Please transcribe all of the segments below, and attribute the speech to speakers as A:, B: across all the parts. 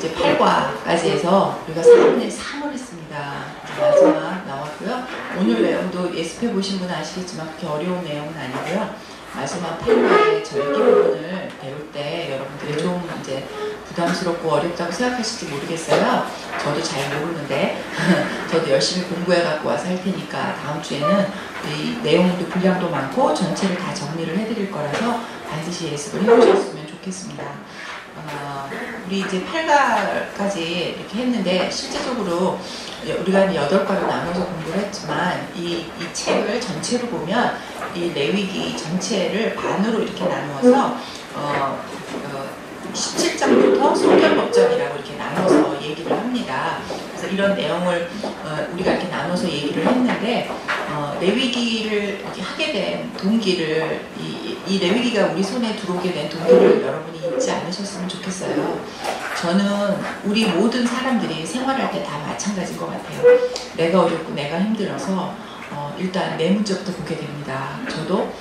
A: 이제 8과까지 해서 우리가 4분의 3을 했습니다. 마지막 나왔고요. 오늘 내용도 예습해 보신 분은 아시겠지만 그렇게 어려운 내용은 아니고요. 마지막 8과의 절기 부분을 배울 때 여러분들이 좀 이제 부담스럽고 어렵다고 생각하실지 모르겠어요. 저도 잘 모르는데 저도 열심히 공부해 갖고 와서 할 테니까 다음 주에는 이 내용도 분량도 많고 전체를 다 정리를 해드릴 거라서 반드시 예습을 해보셨으면 좋겠습니다. 우리 이제 8과까지 이렇게 했는데 실제적으로 우리가 8과로 나눠서 공부를 했지만 이 책을 전체로 보면 이 레위기 전체를 반으로 이렇게 나누어서 17장부터 성결법전이라고 이렇게 나눠서 얘기를 합니다. 그래서 이런 내용을 우리가 이렇게 나눠서 얘기를 했는데 레위기를 이렇게 하게 된 동기를 이 레위기가 우리 손에 들어오게 된 동기를 여러분이 잊지 않으셨으면 좋겠어요. 저는 우리 모든 사람들이 생활할 때 다 마찬가지인 것 같아요. 내가 어렵고 내가 힘들어서 일단 내 문제부터 보게 됩니다. 저도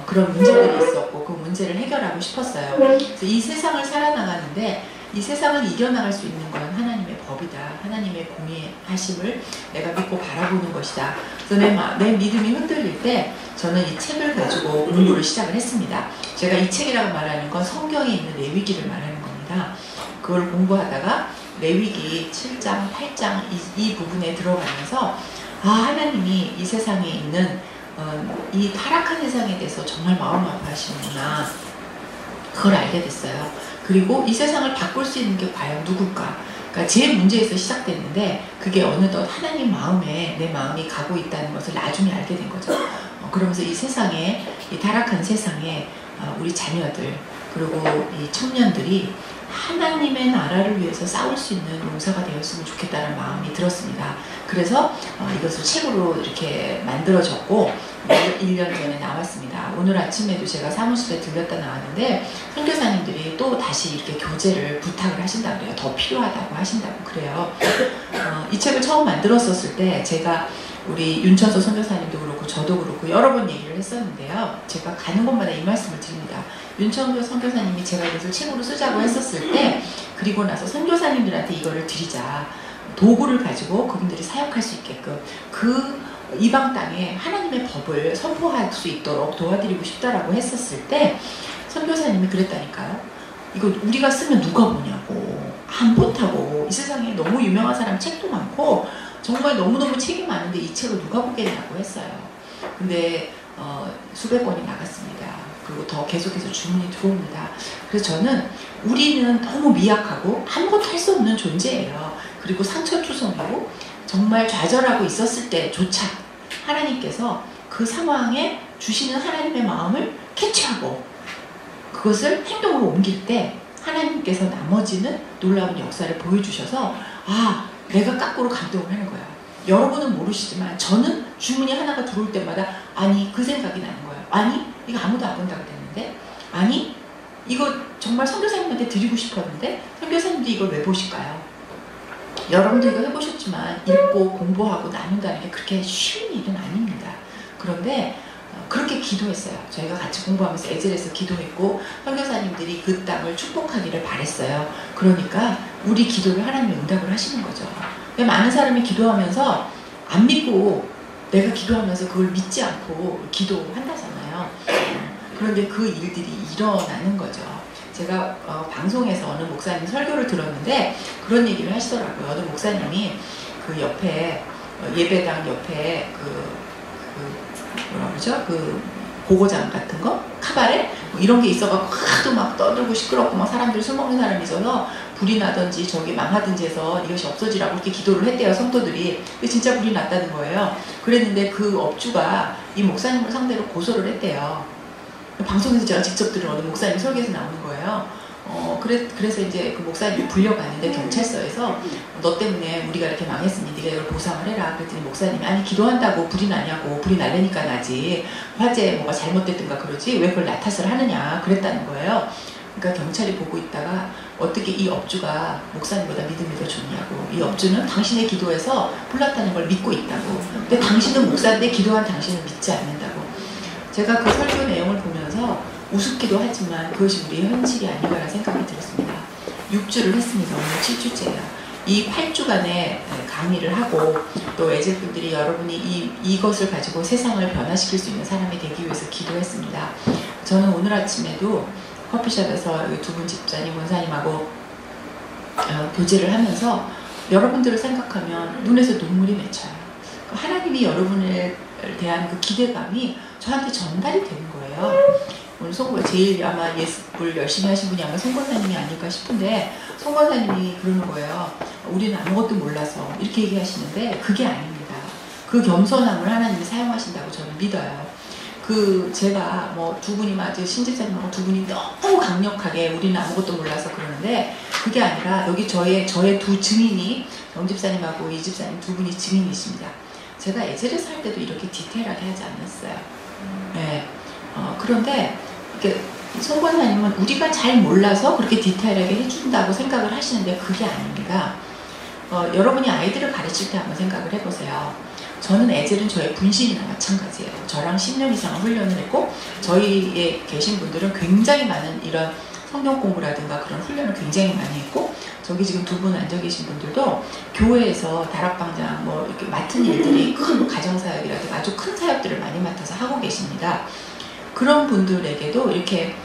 A: 그런 문제들이 있었고 그 문제를 해결하고 싶었어요. 그래서 이 세상을 살아나가는데 이 세상을 이겨나갈 수 있는 건 하나님의 법이다. 하나님의 공의하심을 내가 믿고 바라보는 것이다. 그래서 내 믿음이 흔들릴 때 저는 이 책을 가지고 공부를 시작을 했습니다. 제가 이 책이라고 말하는 건 성경에 있는 레위기를 말하는 겁니다. 그걸 공부하다가 레위기 7장, 8장 이 부분에 들어가면서 하나님이 이 세상에 있는 이 타락한 세상에 대해서 정말 마음 아파하시는구나. 그걸 알게 됐어요. 그리고 이 세상을 바꿀 수 있는 게 과연 누굴까? 그러니까 제 문제에서 시작됐는데 그게 어느덧 하나님 마음에 내 마음이 가고 있다는 것을 나중에 알게 된 거죠. 그러면서 이 세상에, 이 타락한 세상에 우리 자녀들 그리고 이 청년들이 하나님의 나라를 위해서 싸울 수 있는 용사가 되었으면 좋겠다는 마음이 들었습니다. 그래서 이것을 책으로 이렇게 만들어졌고 1년 전에 나왔습니다. 오늘 아침에도 제가 사무실에 들렸다 나왔는데 선교사님들이 또 다시 이렇게 교재를 부탁을 하신다고 그래요. 더 필요하다고 하신다고 그래요. 이 책을 처음 만들었었을 때 제가 우리 윤천서 선교사님도 그렇고 저도 그렇고 여러 번 얘기를 했었는데요. 제가 가는 곳마다 이 말씀을 드립니다. 윤천서 선교사님이 제가 이것을 책으로 쓰자고 했었을 때 그리고 나서 선교사님들한테 이거를 드리자. 도구를 가지고 그분들이 사역할 수 있게끔 그 이방 땅에 하나님의 법을 선포할 수 있도록 도와드리고 싶다라고 했었을 때 선교사님이 그랬다니까요. 이거 우리가 쓰면 누가 보냐고. 안 본다고. 이 세상에 너무 유명한 사람 책도 많고 정말 너무너무 책이 많은데 이 책을 누가 보겠냐고 했어요. 근데 수백 권이 나갔습니다. 그리고 더 계속해서 주문이 들어옵니다. 그래서 저는 우리는 너무 미약하고 아무것도 할 수 없는 존재예요. 그리고 상처투성이고 정말 좌절하고 있었을 때조차 하나님께서 그 상황에 주시는 하나님의 마음을 캐치하고 그것을 행동으로 옮길 때 하나님께서 나머지는 놀라운 역사를 보여주셔서 내가 거꾸로 감동을 하는 거야. 여러분은 모르시지만 저는 주문이 하나가 들어올 때마다 아니 그 생각이 나는 거예요. 아니 이거 아무도 안 본다고 그랬는데 아니 이거 정말 선교사님한테 드리고 싶었는데 선교사님도 이걸 왜 보실까요? 여러분도 이거 해보셨지만 읽고 공부하고 나눈다는 게 그렇게 쉬운 일은 아닙니다. 그런데 그렇게 기도했어요. 저희가 같이 공부하면서 에젤에서 기도했고 선교사님들이 그 땅을 축복하기를 바랬어요. 그러니까 우리 기도를 하나님이 응답을 하시는 거죠. 많은 사람이 기도하면서 안 믿고 내가 기도하면서 그걸 믿지 않고 기도한다잖아요. 그런데 그 일들이 일어나는 거죠. 제가 방송에서 어느 목사님 설교를 들었는데 그런 얘기를 하시더라고요. 어느 목사님이 그 옆에 예배당 옆에 뭐라 그러죠? 그 보고장 같은 거? 카바레? 뭐 이런 게 있어갖고 하도 막 떠들고 시끄럽고 막 사람들 술 먹는 사람이 있어서 불이 나든지 저기 망하든지 해서 이것이 없어지라고 이렇게 기도를 했대요. 성도들이. 근데 진짜 불이 났다는 거예요. 그랬는데 그 업주가 이 목사님을 상대로 고소를 했대요. 방송에서 제가 직접 들은 어느 목사님 설교에서 나오는 거예요. 그래서 이제 그 목사님이 불려갔는데 경찰서에서 너 때문에 우리가 이렇게 망했으니 네가 이걸 보상을 해라. 그랬더니 목사님이 아니 기도한다고 불이 나냐고. 불이 나려니까 나지. 화재 뭐가 잘못됐든가 그러지 왜 그걸 나탓을 하느냐 그랬다는 거예요. 그러니까 경찰이 보고 있다가 어떻게 이 업주가 목사님보다 믿음이 더 좋냐고. 이 업주는 당신의 기도에서 불났다는 걸 믿고 있다고. 근데 당신은 목사인데 기도한 당신을 믿지 않는다고. 제가 그 설교 내용을 보면서 우습기도 하지만 그것이 우리의 현실이 아닌가라는 생각이 들었습니다. 6주를 했습니다. 오늘 7주째예요. 이 8주간의 강의를 하고 또 에젤분들이 여러분이 이것을 가지고 세상을 변화시킬 수 있는 사람이 되기 위해서 기도했습니다. 저는 오늘 아침에도 커피숍에서 두 분 집사님, 원사님하고 교제를 하면서 여러분들을 생각하면 눈에서 눈물이 맺혀요. 하나님이 여러분에 대한 그 기대감이 저한테 전달이 되는 거예요. 오늘 송권 제일 아마 예습을 열심히 하신 분이 아마 송권사님이 아닐까 싶은데, 송권사님이 그러는 거예요. 우리는 아무것도 몰라서 이렇게 얘기하시는데 그게 아닙니다. 그 겸손함을 하나님이 사용하신다고 저는 믿어요. 제가 뭐 두 분이 신집사님하고 두 분이 너무 강력하게 우리는 아무것도 몰라서 그러는데, 그게 아니라 여기 저의 두 증인이 영집사님하고 이집사님 두 분이 증인이십니다. 제가 에젤에서 할 때도 이렇게 디테일하게 하지 않았어요. 네. 그런데 송권사님은 우리가 잘 몰라서 그렇게 디테일하게 해준다고 생각을 하시는데 그게 아닙니다. 여러분이 아이들을 가르칠 때 한번 생각을 해보세요. 저는 에젤은 저의 분신이나 마찬가지예요. 저랑 10년 이상을 훈련을 했고, 저희에 계신 분들은 굉장히 많은 이런 성경 공부라든가 그런 훈련을 굉장히 많이 했고, 저기 지금 두 분 앉아 계신 분들도 교회에서 다락방장 뭐 이렇게 맡은 일들이 큰 가정사역이라든가 아주 큰 사역들을 많이 맡아서 하고 계십니다. 그런 분들에게도 이렇게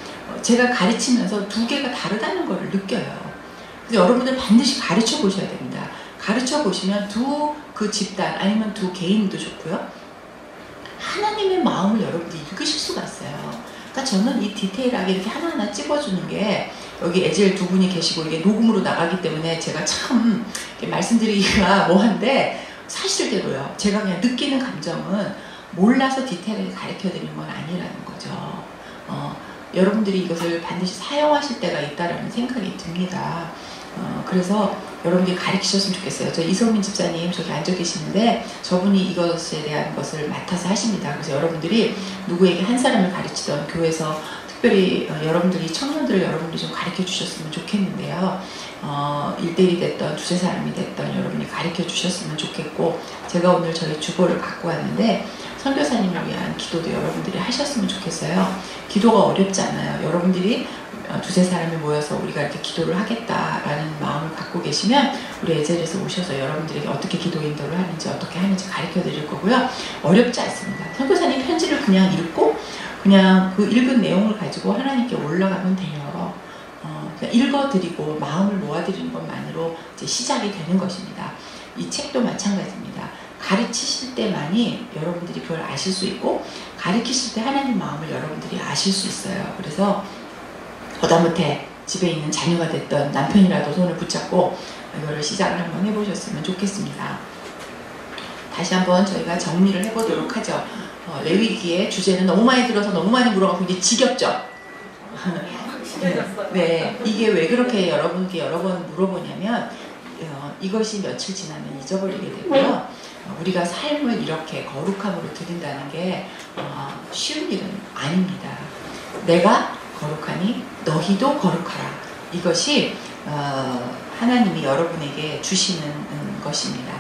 A: 제가 가르치면서 두 개가 다르다는 걸 느껴요. 그래서 여러분들 반드시 가르쳐 보셔야 됩니다. 가르쳐 보시면 그 집단 아니면 두 개인도 좋고요. 하나님의 마음을 여러분들이 읽으실 수가 있어요. 그러니까 저는 이 디테일하게 이렇게 하나하나 찍어주는 게, 여기 에젤 두 분이 계시고 이게 녹음으로 나가기 때문에 제가 참 말씀드리기가 뭐한데, 사실대로요. 제가 그냥 느끼는 감정은 몰라서 디테일하게 가르쳐 드리는 건 아니라는 거죠. 여러분들이 이것을 반드시 사용하실 때가 있다라는 생각이 듭니다. 그래서 여러분들이 가르치셨으면 좋겠어요. 저 이성민 집사님 저기 앉아 계시는데 저분이 이것에 대한 것을 맡아서 하십니다. 그래서 여러분들이 누구에게 한 사람을 가르치던 교회에서 특별히 여러분들이 청년들을 여러분들이 좀 가르쳐 주셨으면 좋겠는데요. 1대1이 됐던 두세 사람이 됐던 여러분이 가르쳐 주셨으면 좋겠고, 제가 오늘 저희 주보를 갖고 왔는데 선교사님을 위한 기도도 여러분들이 하셨으면 좋겠어요. 기도가 어렵지 않아요. 여러분들이 두세 사람이 모여서 우리가 이렇게 기도를 하겠다라는 마음을 갖고 계시면 우리 에젤에서 오셔서 여러분들에게 어떻게 기도 인도를 하는지 어떻게 하는지 가르쳐 드릴 거고요. 어렵지 않습니다. 선교사님 편지를 그냥 읽고 그냥 그 읽은 내용을 가지고 하나님께 올라가면 돼요. 그냥 읽어드리고 마음을 모아드리는 것만으로 이제 시작이 되는 것입니다. 이 책도 마찬가지입니다. 가르치실 때만이 여러분들이 그걸 아실 수 있고, 가르치실 때 하나님 마음을 여러분들이 아실 수 있어요. 그래서 하다못해 집에 있는 자녀가 됐던 남편이라도 손을 붙잡고 이거를 시작을 한번 해보셨으면 좋겠습니다. 다시 한번 저희가 정리를 해보도록 하죠. 레위기의 주제는 너무 많이 들어서 너무 많이 물어가고 이제 지겹죠? 네, 이게 왜 그렇게 여러분께 여러 번 물어보냐면 이것이 며칠 지나면 잊어버리게 되고요. 우리가 삶을 이렇게 거룩함으로 드린다는 게 쉬운 일은 아닙니다. 내가 거룩하니 너희도 거룩하라. 이것이 하나님이 여러분에게 주시는 것입니다.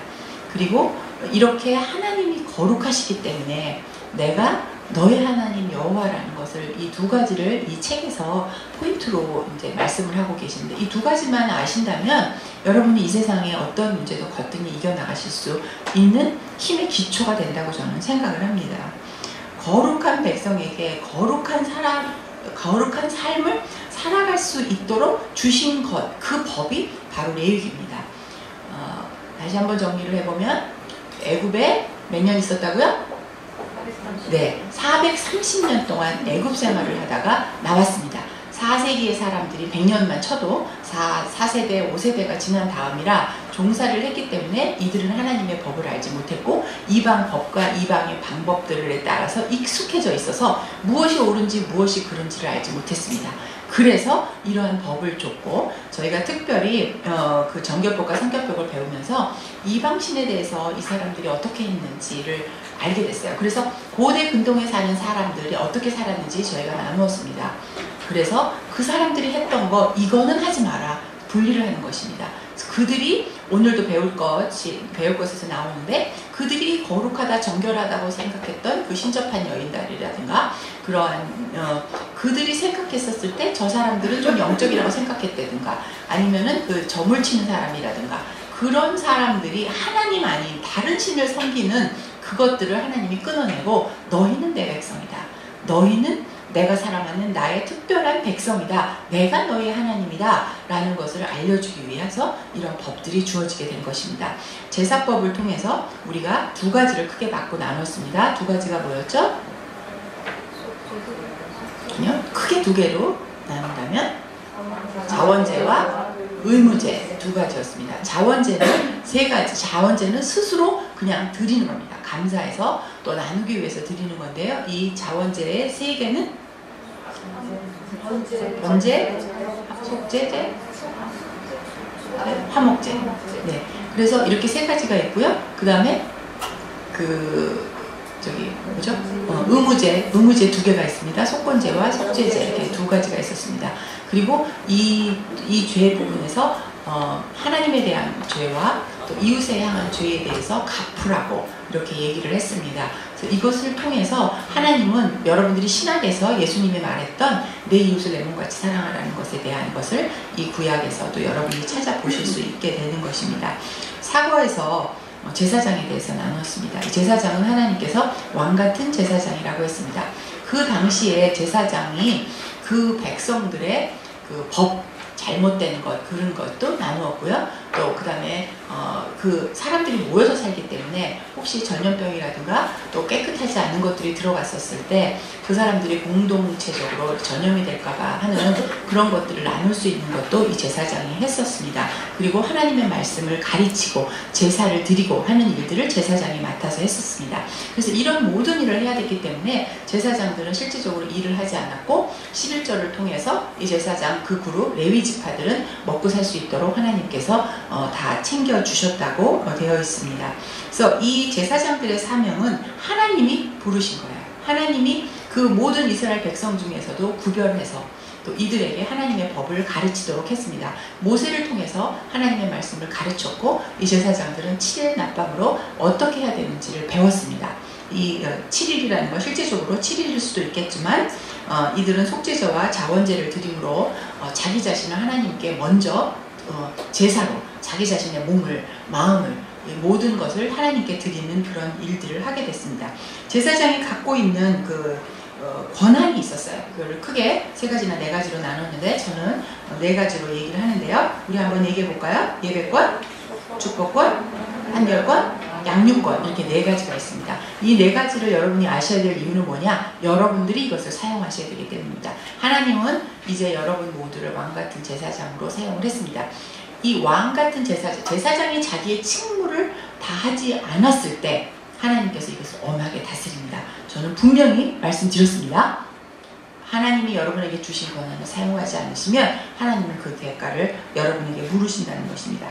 A: 그리고 이렇게 하나님이 거룩하시기 때문에 내가 너의 하나님 여호와라는 것을, 이 두 가지를 이 책에서 포인트로 이제 말씀을 하고 계시는데, 이 두 가지만 아신다면 여러분이 이 세상에 어떤 문제도 거뜬히 이겨나가실 수 있는 힘의 기초가 된다고 저는 생각을 합니다. 거룩한 백성에게 거룩한 삶을 살아갈 수 있도록 주신 것, 그 법이 바로 레위기입니다. 다시 한번 정리를 해보면 애굽에 몇 년 있었다고요? 네, 430년 동안 애굽 생활을 하다가 나왔습니다. 4세기의 사람들이 100년만 쳐도 4세대, 5세대가 지난 다음이라 종사를 했기 때문에 이들은 하나님의 법을 알지 못했고 이방 법과 이방의 방법들에 따라서 익숙해져 있어서 무엇이 옳은지 무엇이 그른지를 알지 못했습니다. 그래서 이러한 법을 줬고, 저희가 특별히 그 정결법과 성결법을 배우면서 이방신에 대해서 이 사람들이 어떻게 했는지를 알게 됐어요. 그래서 고대 근동에 사는 사람들이 어떻게 살았는지 저희가 나누었습니다. 그래서 그 사람들이 했던 거, 이거는 하지 마라, 분리를 하는 것입니다. 그들이 오늘도 배울 것에서 나오는데, 그들이 거룩하다 정결하다고 생각했던 그 신접한 여인들이라든가 그러한 그들이 생각했었을 때 저 사람들은 좀 영적이라고 생각했다든가 아니면은 그 점을 치는 사람이라든가 그런 사람들이 하나님 아닌 다른 신을 섬기는 그것들을 하나님이 끊어내고 너희는 내 백성이다. 너희는 내가 사랑하는 나의 특별한 백성이다. 내가 너희 하나님이다. 라는 것을 알려주기 위해서 이런 법들이 주어지게 된 것입니다. 제사법을 통해서 우리가 두 가지를 크게 받고 나눴습니다. 두 가지가 뭐였죠? 아니요. 크게 두 개로 나눈다면 자원제와 의무제 두 가지였습니다. 자원제는 세 가지. 자원제는 스스로 그냥 드리는 겁니다. 감사해서 또 나누기 위해서 드리는 건데요. 이 자원제의 세 개는 번제, 속제제, 화목제. 네. 그래서 이렇게 세 가지가 있고요. 그 다음에 뭐죠? 의무제 두 개가 있습니다. 속건제와 속죄제 이렇게 두 가지가 있었습니다. 그리고 이 죄 부분에서 하나님에 대한 죄와 또 이웃에 향한 죄에 대해서 갚으라고 이렇게 얘기를 했습니다. 그래서 이것을 통해서 하나님은 여러분들이 신학에서 예수님이 말했던 내 이웃을 내 몸같이 사랑하라는 것에 대한 것을 이 구약에서도 여러분이 찾아보실 수 있게 되는 것입니다. 사과에서 제사장에 대해서 나눴습니다. 이 제사장은 하나님께서 왕같은 제사장이라고 했습니다. 그 당시에 제사장이 그 백성들의 그 법 잘못된 것 그런 것도 나누었고요. 또 그 다음에 그 사람들이 모여서 살기 때문에 혹시 전염병이라든가 또 깨끗하지 않은 것들이 들어갔었을 때 그 사람들이 공동체적으로 전염이 될까봐 하는 그런 것들을 나눌 수 있는 것도 이 제사장이 했었습니다. 그리고 하나님의 말씀을 가르치고 제사를 드리고 하는 일들을 제사장이 맡아서 했었습니다. 그래서 이런 모든 일을 해야 됐기 때문에 제사장들은 실질적으로 일을 하지 않았고 11절을 통해서 이 제사장 그 그룹 레위 지파들은 먹고 살 수 있도록 하나님께서 다 챙겨주셨다고 되어 있습니다. 그래서 이 제사장들의 사명은 하나님이 부르신 거예요. 하나님이 그 모든 이스라엘 백성 중에서도 구별해서 또 이들에게 하나님의 법을 가르치도록 했습니다. 모세를 통해서 하나님의 말씀을 가르쳤고 이 제사장들은 7일 낮밤으로 어떻게 해야 되는지를 배웠습니다. 이 7일이라는 건 실제적으로 7일일 수도 있겠지만 이들은 속죄제와 자원제를 드림으로 자기 자신을 하나님께 먼저 제사로 자기 자신의 몸을 마음을 모든 것을 하나님께 드리는 그런 일들을 하게 됐습니다. 제사장이 갖고 있는 그 권한이 있었어요. 그걸 크게 세 가지나 네 가지로 나눴는데 저는 네 가지로 얘기를 하는데요. 우리 한번 얘기해 볼까요? 예배권, 축복권, 한결권, 양육권 이렇게 네 가지가 있습니다. 이 네 가지를 여러분이 아셔야 될 이유는 뭐냐? 여러분들이 이것을 사용하셔야 되기 때문입니다. 하나님은 이제 여러분 모두를 왕같은 제사장으로 사용을 했습니다. 이 왕같은 제사장이 자기의 직무를 다 하지 않았을 때 하나님께서 이것을 엄하게 다스립니다. 저는 분명히 말씀드렸습니다. 하나님이 여러분에게 주신 권한을 사용하지 않으시면 하나님은 그 대가를 여러분에게 물으신다는 것입니다.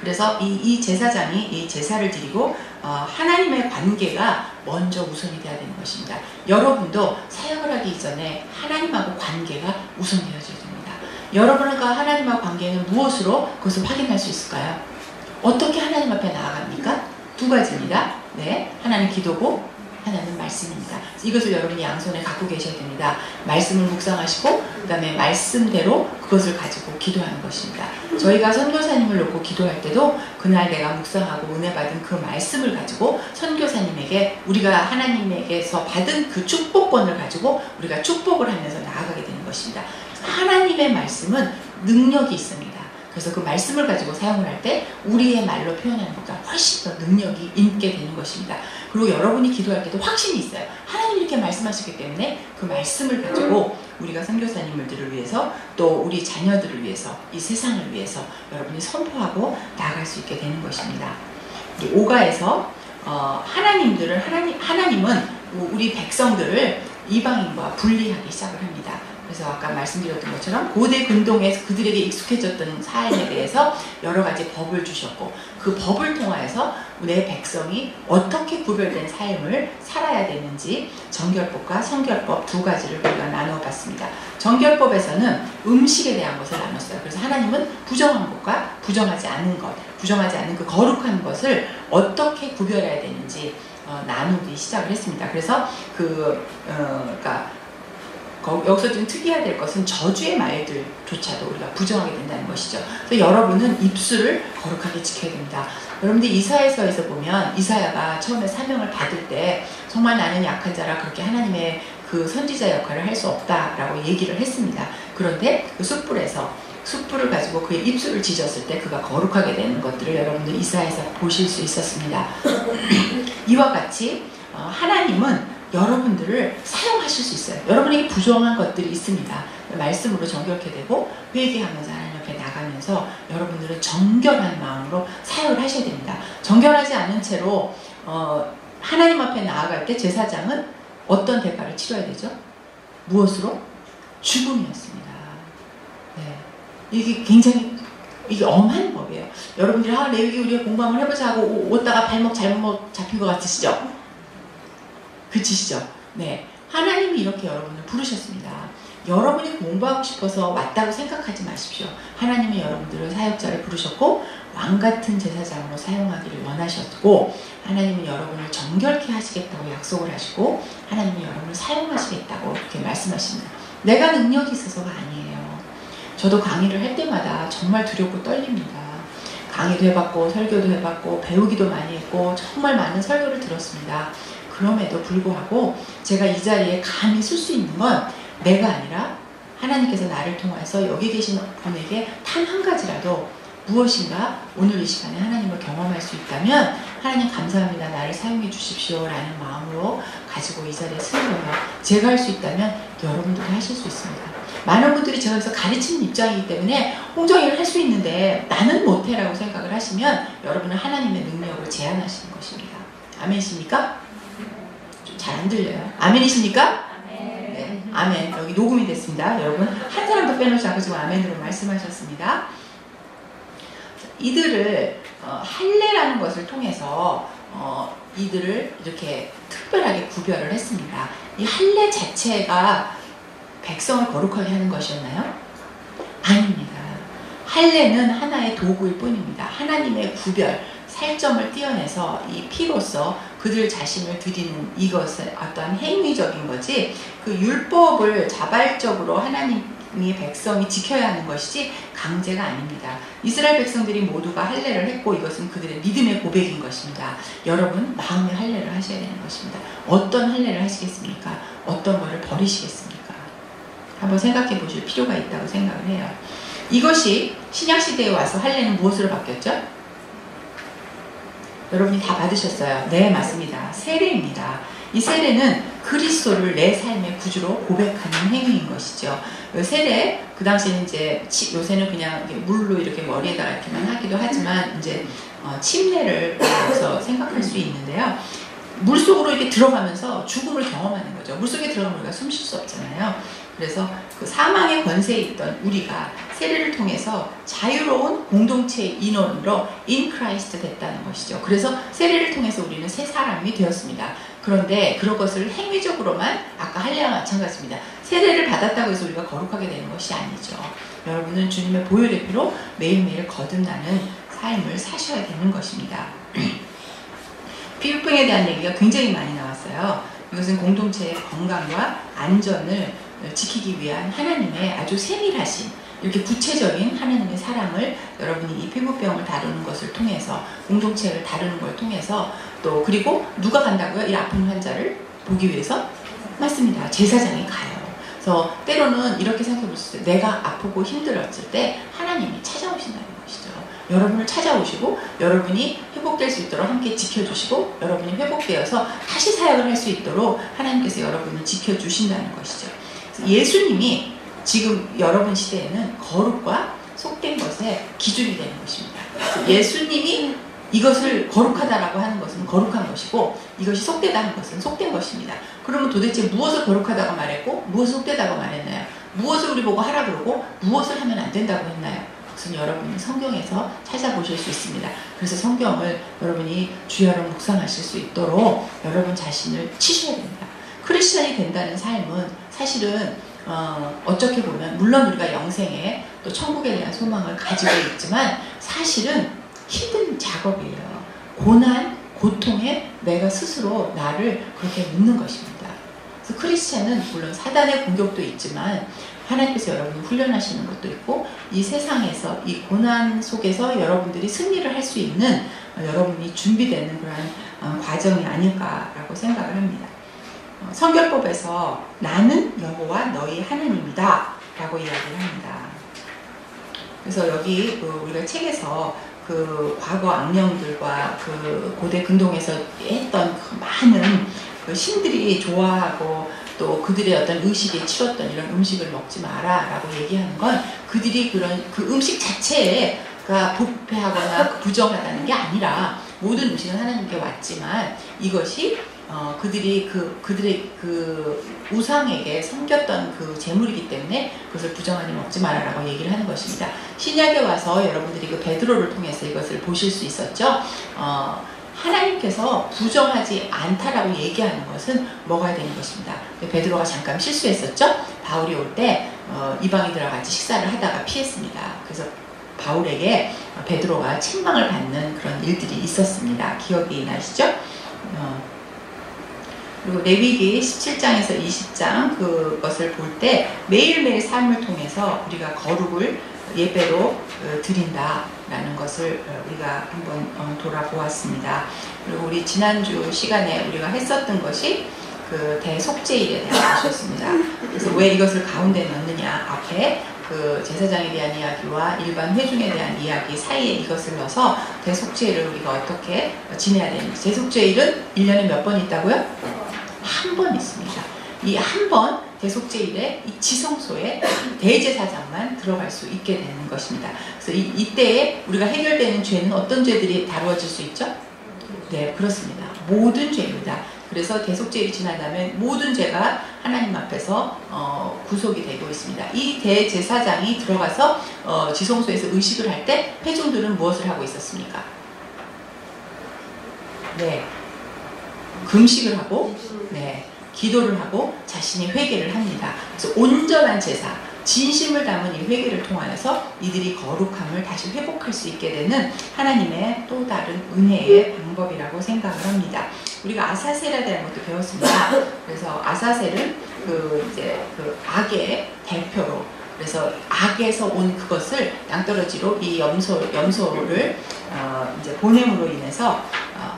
A: 그래서 이 제사장이 이 제사를 드리고 하나님의 관계가 먼저 우선이 돼야 되는 것입니다. 여러분도 사역을 하기 이전에 하나님하고 관계가 우선되어져야 됩니다. 여러분과 하나님과 관계는 무엇으로 그것을 확인할 수 있을까요? 어떻게 하나님 앞에 나아갑니까? 두 가지입니다. 네, 하나는 기도고 하나는 말씀입니다. 이것을 여러분이 양손에 갖고 계셔야 됩니다. 말씀을 묵상하시고 그 다음에 말씀대로 그것을 가지고 기도하는 것입니다. 저희가 선교사님을 놓고 기도할 때도 그날 내가 묵상하고 은혜 받은 그 말씀을 가지고 선교사님에게 우리가 하나님에게서 받은 그 축복권을 가지고 우리가 축복을 하면서 나아가게 되는 것입니다. 하나님의 말씀은 능력이 있습니다. 그래서 그 말씀을 가지고 사용을 할 때 우리의 말로 표현하는 것보다 훨씬 더 능력이 있게 되는 것입니다. 그리고 여러분이 기도할 때도 확신이 있어요. 하나님이 이렇게 말씀하셨기 때문에 그 말씀을 가지고 우리가 선교사님들을 위해서 또 우리 자녀들을 위해서 이 세상을 위해서 여러분이 선포하고 나아갈 수 있게 되는 것입니다. 오가에서 하나님은 우리 백성들을 이방인과 분리하기 시작을 합니다. 그래서 아까 말씀드렸던 것처럼 고대 근동에 그들에게 익숙해졌던 삶에 대해서 여러 가지 법을 주셨고 그 법을 통하여서 내 백성이 어떻게 구별된 삶을 살아야 되는지 정결법과 성결법 두 가지를 우리가 나누어 봤습니다. 정결법에서는 음식에 대한 것을 나눴어요. 그래서 하나님은 부정한 것과 부정하지 않은 것, 부정하지 않은 그 거룩한 것을 어떻게 구별해야 되는지 나누기 시작을 했습니다. 그래서 그러니까 여기서 좀 특이해야 될 것은 저주의 말들조차도 우리가 부정하게 된다는 것이죠. 그래서 여러분은 입술을 거룩하게 지켜야 됩니다. 여러분들 이사야서에서 보면 이사야가 처음에 사명을 받을 때 정말 나는 약한 자라 그렇게 하나님의 그 선지자 역할을 할 수 없다라고 얘기를 했습니다. 그런데 그 숯불을 가지고 그의 입술을 지졌을 때 그가 거룩하게 되는 것들을 여러분들 이사야에서 보실 수 있었습니다. 이와 같이 하나님은 여러분들을 사용하실 수 있어요. 여러분에게 부정한 것들이 있습니다. 말씀으로 정결케 되고 회개하면서 하나님 앞에 나가면서 여러분들은 정결한 마음으로 사역을 하셔야 됩니다. 정결하지 않은 채로 하나님 앞에 나아갈 때 제사장은 어떤 대가를 치러야 되죠? 무엇으로? 죽음이었습니다. 네. 이게 굉장히 엄한 법이에요. 여러분들이 레위기 우리가 공부 한번 해보자 하고 오다가 발목 잘못 잡힌 것 같으시죠? 그치시죠? 네. 하나님이 이렇게 여러분을 부르셨습니다. 여러분이 공부하고 싶어서 왔다고 생각하지 마십시오. 하나님이 여러분들을 사역자를 부르셨고 왕같은 제사장으로 사용하기를 원하셨고 하나님은 여러분을 정결케 하시겠다고 약속을 하시고 하나님이 여러분을 사용하시겠다고 이렇게 말씀하십니다. 내가 능력이 있어서가 아니에요. 저도 강의를 할 때마다 정말 두렵고 떨립니다. 강의도 해봤고 설교도 해봤고 배우기도 많이 했고 정말 많은 설교를 들었습니다. 그럼에도 불구하고 제가 이 자리에 감히 쓸 수 있는 건 내가 아니라 하나님께서 나를 통해서 여기 계신 분에게 단 한 가지라도 무엇인가 오늘 이 시간에 하나님을 경험할 수 있다면 하나님 감사합니다. 나를 사용해 주십시오 라는 마음으로 가지고 이 자리에 쓰는 거예요. 제가 할 수 있다면 여러분들도 하실 수 있습니다. 많은 분들이 제가 여기서 가르치는 입장이기 때문에 홍정이를 할 수 있는데 나는 못해 라고 생각을 하시면 여러분은 하나님의 능력을 제한하시는 것입니다. 아멘이십니까? 잘 안 들려요. 아멘이십니까? 네. 아멘. 여기 녹음이 됐습니다. 여러분 한 사람도 빼놓지 않고 지금 아멘으로 말씀하셨습니다. 이들을 할례라는 것을 통해서 이들을 이렇게 특별하게 구별을 했습니다. 이 할례 자체가 백성을 거룩하게 하는 것이었나요? 아닙니다. 할례는 하나의 도구일 뿐입니다. 하나님의 구별, 살점을 띄어내서 이 피로서 그들 자신을 드리는 이것은 어떠한 행위적인 거지 그 율법을 자발적으로 하나님의 백성이 지켜야 하는 것이지 강제가 아닙니다. 이스라엘 백성들이 모두가 할례를 했고 이것은 그들의 믿음의 고백인 것입니다. 여러분 마음의 할례를 하셔야 되는 것입니다. 어떤 할례를 하시겠습니까? 어떤 것을 버리시겠습니까? 한번 생각해 보실 필요가 있다고 생각을 해요. 이것이 신약시대에 와서 할례는 무엇으로 바뀌었죠? 여러분이 다 받으셨어요. 네, 맞습니다. 세례입니다. 이 세례는 그리스도를 내 삶의 구주로 고백하는 행위인 것이죠. 세례, 그 당시에는 이제 요새는 그냥 물로 이렇게 머리에다가 이렇게만 하기도 하지만 이제 침례를 해서 생각할 수 있는데요. 물속으로 이렇게 들어가면서 죽음을 경험하는 거죠. 물속에 들어가면 우리가 숨 쉴 수 없잖아요. 그래서 그 사망의 권세에 있던 우리가 세례를 통해서 자유로운 공동체의 인원으로 in Christ 됐다는 것이죠. 그래서 세례를 통해서 우리는 새 사람이 되었습니다. 그런데 그런 것을 행위적으로만 아까 할례와 마찬가지입니다. 세례를 받았다고 해서 우리가 거룩하게 되는 것이 아니죠. 여러분은 주님의 보혈의 피로 매일매일 거듭나는 삶을 사셔야 되는 것입니다. 피부병에 대한 얘기가 굉장히 많이 나왔어요. 이것은 공동체의 건강과 안전을 지키기 위한 하나님의 아주 세밀하신 이렇게 구체적인 하나님의 사랑을 여러분이 이 피부병을 다루는 것을 통해서 공동체를 다루는 걸 통해서 또 그리고 누가 간다고요? 이 아픈 환자를 보기 위해서? 맞습니다. 제사장이 가요. 그래서 때로는 이렇게 생각해 볼 수 있어요. 내가 아프고 힘들었을 때 하나님이 찾아오신다는 것이죠. 여러분을 찾아오시고 여러분이 회복될 수 있도록 함께 지켜주시고 여러분이 회복되어서 다시 사역을 할 수 있도록 하나님께서 여러분을 지켜주신다는 것이죠. 예수님이 지금 여러분 시대에는 거룩과 속된 것의 기준이 되는 것입니다. 예수님이 이것을 거룩하다라고 하는 것은 거룩한 것이고 이것이 속되다 하는 것은 속된 것입니다. 그러면 도대체 무엇을 거룩하다고 말했고 무엇을 속되다고 말했나요? 무엇을 우리 보고 하라 그러고 무엇을 하면 안 된다고 했나요? 그것은 여러분이 성경에서 찾아보실 수 있습니다. 그래서 성경을 여러분이 주야로 묵상하실 수 있도록 여러분 자신을 치셔야 됩니다. 크리스천이 된다는 삶은 사실은 어떻게 보면 물론 우리가 영생에 또 천국에 대한 소망을 가지고 있지만 사실은 힘든 작업이에요. 고난, 고통에 내가 스스로 나를 그렇게 묻는 것입니다. 그래서 크리스찬은 물론 사단의 공격도 있지만 하나님께서 여러분을 훈련하시는 것도 있고 이 세상에서 이 고난 속에서 여러분들이 승리를 할 수 있는 여러분이 준비되는 그러한 과정이 아닐까라고 생각을 합니다. 성결법에서 나는 여호와 너희 하나님이다 라고 이야기를 합니다. 그래서 여기 우리가 책에서 그 과거 악령들과 그 고대 근동에서 했던 그 많은 그 신들이 좋아하고 또 그들의 어떤 의식에 치렀던 이런 음식을 먹지 마라 라고 얘기하는 건 그들이 그런 그 음식 자체가 부패하거나 부정하다는 게 아니라 모든 음식은 하나님께 왔지만 이것이 그들이 그들의 그 우상에게 섬겼던 그 재물이기 때문에 그것을 부정하니 먹지 마라라고 얘기를 하는 것입니다. 신약에 와서 여러분들이 그 베드로를 통해서 이것을 보실 수 있었죠. 하나님께서 부정하지 않다라고 얘기하는 것은 먹어야 되는 것입니다. 베드로가 잠깐 실수했었죠. 바울이 올 때 이방인들과 같이 식사를 하다가 피했습니다. 그래서 바울에게 베드로가 책망을 받는 그런 일들이 있었습니다. 기억이 나시죠? 그리고 레위기 17장에서 20장 그것을 볼 때 매일매일 삶을 통해서 우리가 거룩을 예배로 드린다라는 것을 우리가 한번 돌아보았습니다. 그리고 우리 지난주 시간에 우리가 했었던 것이 그 대속죄일에 대한 것이었습니다. 그래서 왜 이것을 가운데 넣느냐, 앞에 그 제사장에 대한 이야기와 일반 회중에 대한 이야기 사이에 이것을 넣어서 대속죄일을 우리가 어떻게 지내야 되는지. 대속죄일은 1년에 몇 번 있다고요? 한 번 있습니다. 이 한 번 대속죄일에 이 지성소에 대제사장만 들어갈 수 있게 되는 것입니다. 그래서 이때에 우리가 해결되는 죄는 어떤 죄들이 다루어질 수 있죠? 네, 그렇습니다. 모든 죄입니다. 그래서 대속죄일이 지나가면 모든 죄가 하나님 앞에서 구속이 되고 있습니다. 이 대제사장이 들어가서 지성소에서 의식을 할 때 회중들은 무엇을 하고 있었습니까? 네, 금식을 하고, 네, 기도를 하고 자신이 회개를 합니다. 그래서 온전한 제사, 진심을 담은 이 회개를 통하여서 이들이 거룩함을 다시 회복할 수 있게 되는 하나님의 또 다른 은혜의 방법이라고 생각을 합니다. 우리가 아사셀에 대한 것도 배웠습니다. 그래서 아사셀은 이제 악의 대표로, 그래서 악에서 온 그것을 낭떠러지로 이 염소를 이제 보냄으로 인해서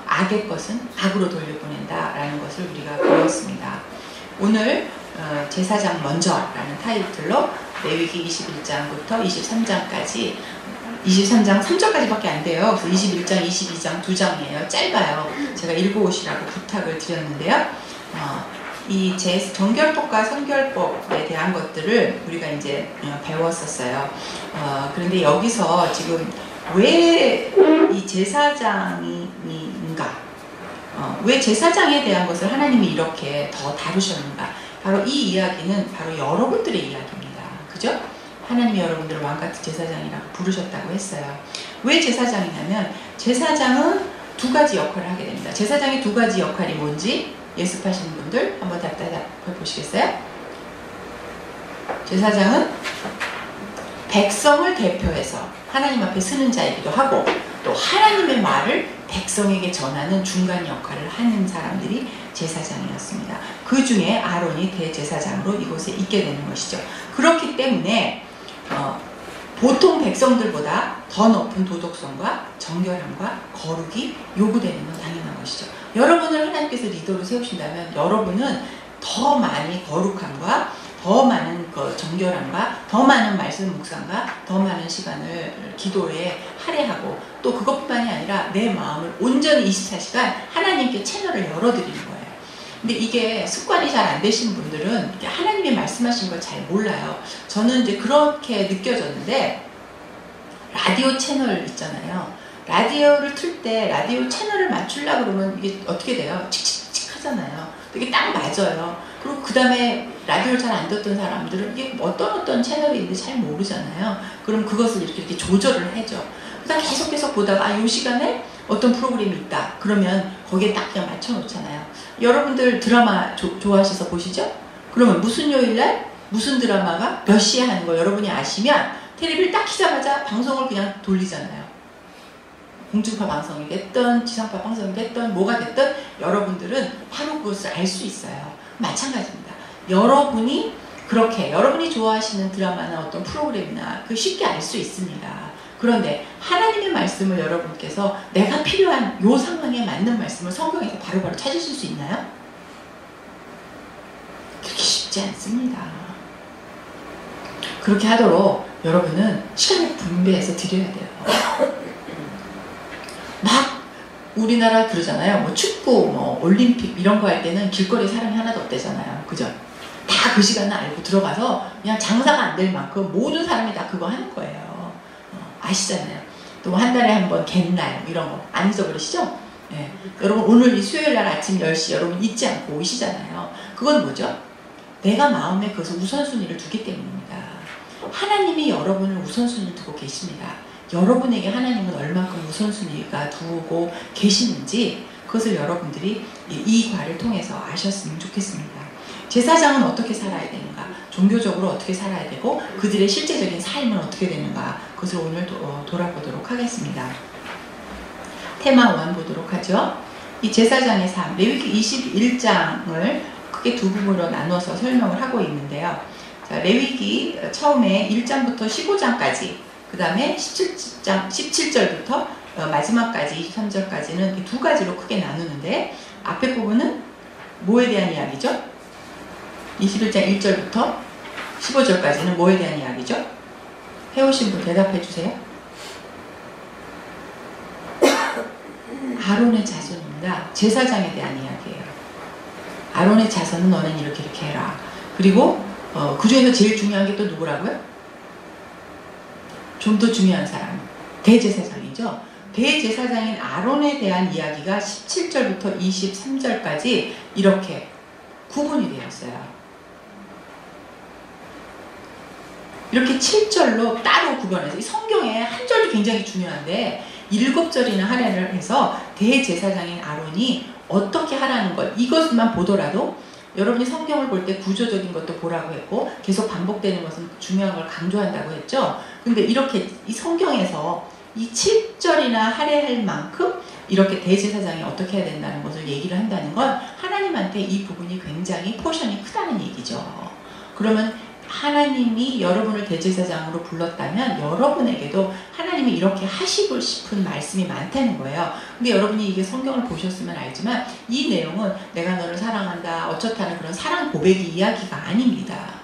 A: 악의 것은 악으로 돌려보낸다라는 것을 우리가 배웠습니다. 오늘 제사장 먼저라는 타이틀로 레위기 21장부터 23장까지 23장 3절까지밖에 안 돼요. 그래서 21장, 22장 2장이에요. 짧아요. 제가 읽어오시라고 부탁을 드렸는데요. 이 정결법과 성결법에 대한 것들을 우리가 이제 배웠었어요. 그런데 여기서 지금 왜 이 제사장인가? 왜 제사장에 대한 것을 하나님이 이렇게 더 다루셨는가? 바로 이 이야기는 바로 여러분들의 이야기입니다. 그죠? 하나님이 여러분들을 왕같은 제사장이라고 부르셨다고 했어요. 왜 제사장이냐면 제사장은 두 가지 역할을 하게 됩니다. 제사장의 두 가지 역할이 뭔지 예습하시는 분들 한번 답답해 보시겠어요? 제사장은 백성을 대표해서 하나님 앞에 서는 자이기도 하고 또 하나님의 말을 백성에게 전하는 중간 역할을 하는 사람들이 제사장이었습니다. 그 중에 아론이 대제사장으로 이곳에 있게 되는 것이죠. 그렇기 때문에 보통 백성들보다 더 높은 도덕성과 정결함과 거룩이 요구되는 건 당연한 것이죠. 여러분을 하나님께서 리더로 세우신다면 여러분은 더 많이 거룩함과 더 많은 정결함과 더 많은 말씀 묵상과 더 많은 시간을 기도에 할애하고 또 그것뿐만이 아니라 내 마음을 온전히 24시간 하나님께 채널을 열어드리는 거예요. 근데 이게 습관이 잘 안 되신 분들은 하나님이 말씀하신 걸 잘 몰라요. 저는 이제 그렇게 느껴졌는데 라디오 채널 있잖아요. 라디오를 틀 때 라디오 채널을 맞추려고 그러면 이게 어떻게 돼요? 칙칙칙 하잖아요. 이게 딱 맞아요. 그리고 그 다음에 라디오를 잘 안 듣던 사람들은 이게 어떤 채널이 있는지 잘 모르잖아요. 그럼 그것을 이렇게 조절을 해줘. 그다음 계속 보다가 이 시간에 어떤 프로그램이 있다. 그러면 거기에 딱 그냥 맞춰놓잖아요. 여러분들 드라마 좋아하셔서 보시죠? 그러면 무슨 요일날 무슨 드라마가 몇 시에 하는 거 여러분이 아시면 텔레비를 딱 키자마자 방송을 그냥 돌리잖아요. 공중파 방송이 됐든 지상파 방송이 됐든 뭐가 됐든 여러분들은 바로 그것을 알 수 있어요. 마찬가지입니다. 여러분이 그렇게 여러분이 좋아하시는 드라마나 어떤 프로그램이나 그 쉽게 알 수 있습니다. 그런데 하나님의 말씀을 여러분께서 내가 필요한 요 상황에 맞는 말씀을 성경에서 바로바로 찾으실 수 있나요? 그렇게 쉽지 않습니다. 그렇게 하도록 여러분은 시간을 분배해서 드려야 돼요. 막 우리나라 그러잖아요. 뭐 축구, 뭐 올림픽 이런 거 할 때는 길거리에 사람이 하나도 없대잖아요. 그죠? 다 그 시간을 알고 들어가서 그냥 장사가 안 될 만큼 모든 사람이 다 그거 하는 거예요. 아시잖아요. 또 한 달에 한 번 갯날 이런 거 안 잊어버리시죠? 네. 여러분 오늘 이 수요일날 아침 10시 여러분 잊지 않고 오시잖아요. 그건 뭐죠? 내가 마음에 그것을 우선순위를 두기 때문입니다. 하나님이 여러분을 우선순위를 두고 계십니다. 여러분에게 하나님은 얼만큼 우선순위가 두고 계시는지 그것을 여러분들이 이 과를 통해서 아셨으면 좋겠습니다. 제사장은 어떻게 살아야 되는가, 종교적으로 어떻게 살아야 되고 그들의 실제적인 삶은 어떻게 되는가, 그것을 오늘 돌아보도록 하겠습니다. 테마 1 보도록 하죠. 이 제사장의 삶, 레위기 21장을 크게 두 부분으로 나눠서 설명을 하고 있는데요. 자, 레위기 처음에 1장부터 15장까지, 그 다음에 17절부터 마지막까지 23절까지는 두 가지로 크게 나누는데, 앞에 부분은 뭐에 대한 이야기죠? 21장 1절부터 15절까지는 뭐에 대한 이야기죠? 해오신 분 대답해 주세요. 아론의 자손입니다. 제사장에 대한 이야기예요. 아론의 자손은 너는 이렇게 이렇게 해라. 그리고 그 중에서 제일 중요한 게 또 누구라고요? 좀 더 중요한 사람, 대제사장이죠. 대제사장인 아론에 대한 이야기가 17절부터 23절까지 이렇게 구분이 되었어요. 이렇게 7절로 따로 구분해서, 이 성경에 한 절도 굉장히 중요한데 7절이나 할애를 해서 대제사장인 아론이 어떻게 하라는 것, 이것만 보더라도 여러분이 성경을 볼 때 구조적인 것도 보라고 했고 계속 반복되는 것은 중요한 걸 강조한다고 했죠. 근데 이렇게 이 성경에서 이 7절이나 할애할 만큼 이렇게 대제사장이 어떻게 해야 된다는 것을 얘기를 한다는 건 하나님한테 이 부분이 굉장히 포션이 크다는 얘기죠. 그러면 하나님이 여러분을 대제사장으로 불렀다면 여러분에게도 하나님이 이렇게 하시고 싶은 말씀이 많다는 거예요. 근데 여러분이 이게 성경을 보셨으면 알지만 이 내용은 내가 너를 사랑한다 어쩌다는 그런 사랑 고백의 이야기가 아닙니다.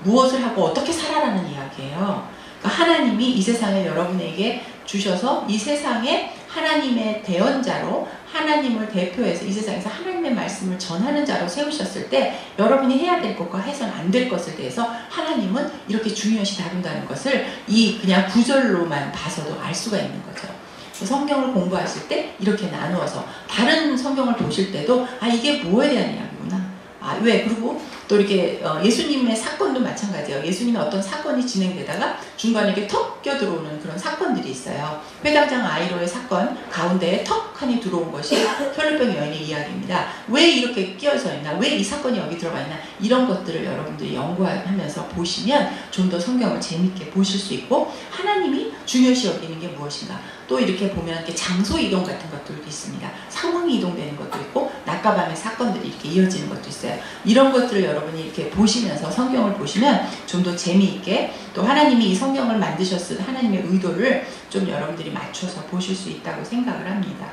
A: 무엇을 하고 어떻게 살아라는 이야기예요. 그러니까 하나님이 이 세상을 여러분에게 주셔서 이 세상에 하나님의 대언자로, 하나님을 대표해서 이 세상에서 하나님의 말씀을 전하는 자로 세우셨을 때 여러분이 해야 될 것과 해서는 안 될 것에 대해서 하나님은 이렇게 중요시 다룬다는 것을 이 그냥 구절로만 봐서도 알 수가 있는 거죠. 성경을 공부하실 때 이렇게 나누어서 다른 성경을 보실 때도 아 이게 뭐에 대한 이야기구나. 아 왜? 그리고 또 이렇게 예수님의 사건도 마찬가지예요. 예수님의 어떤 사건이 진행되다가 중간에 이렇게 턱 껴들어오는 그런 사건들이 있어요. 회당장 아이로의 사건 가운데에 턱 하니 들어온 것이 혈루병 여인의 이야기입니다. 왜 이렇게 끼어서 있나? 왜 이 사건이 여기 들어가 있나? 이런 것들을 여러분들이 연구하면서 보시면 좀 더 성경을 재밌게 보실 수 있고 하나님이 중요시 여기는 게 무엇인가? 또 이렇게 보면 이렇게 장소 이동 같은 것들도 있습니다. 상황이 이동되는 것도 있고 낮과 밤의 사건들이 이렇게 이어지는 것도 있어요. 이런 것들을 여러분이 이렇게 보시면서 성경을 보시면 좀 더 재미있게 또 하나님이 이 성경을 만드셨을 하나님의 의도를 좀 여러분들이 맞춰서 보실 수 있다고 생각을 합니다.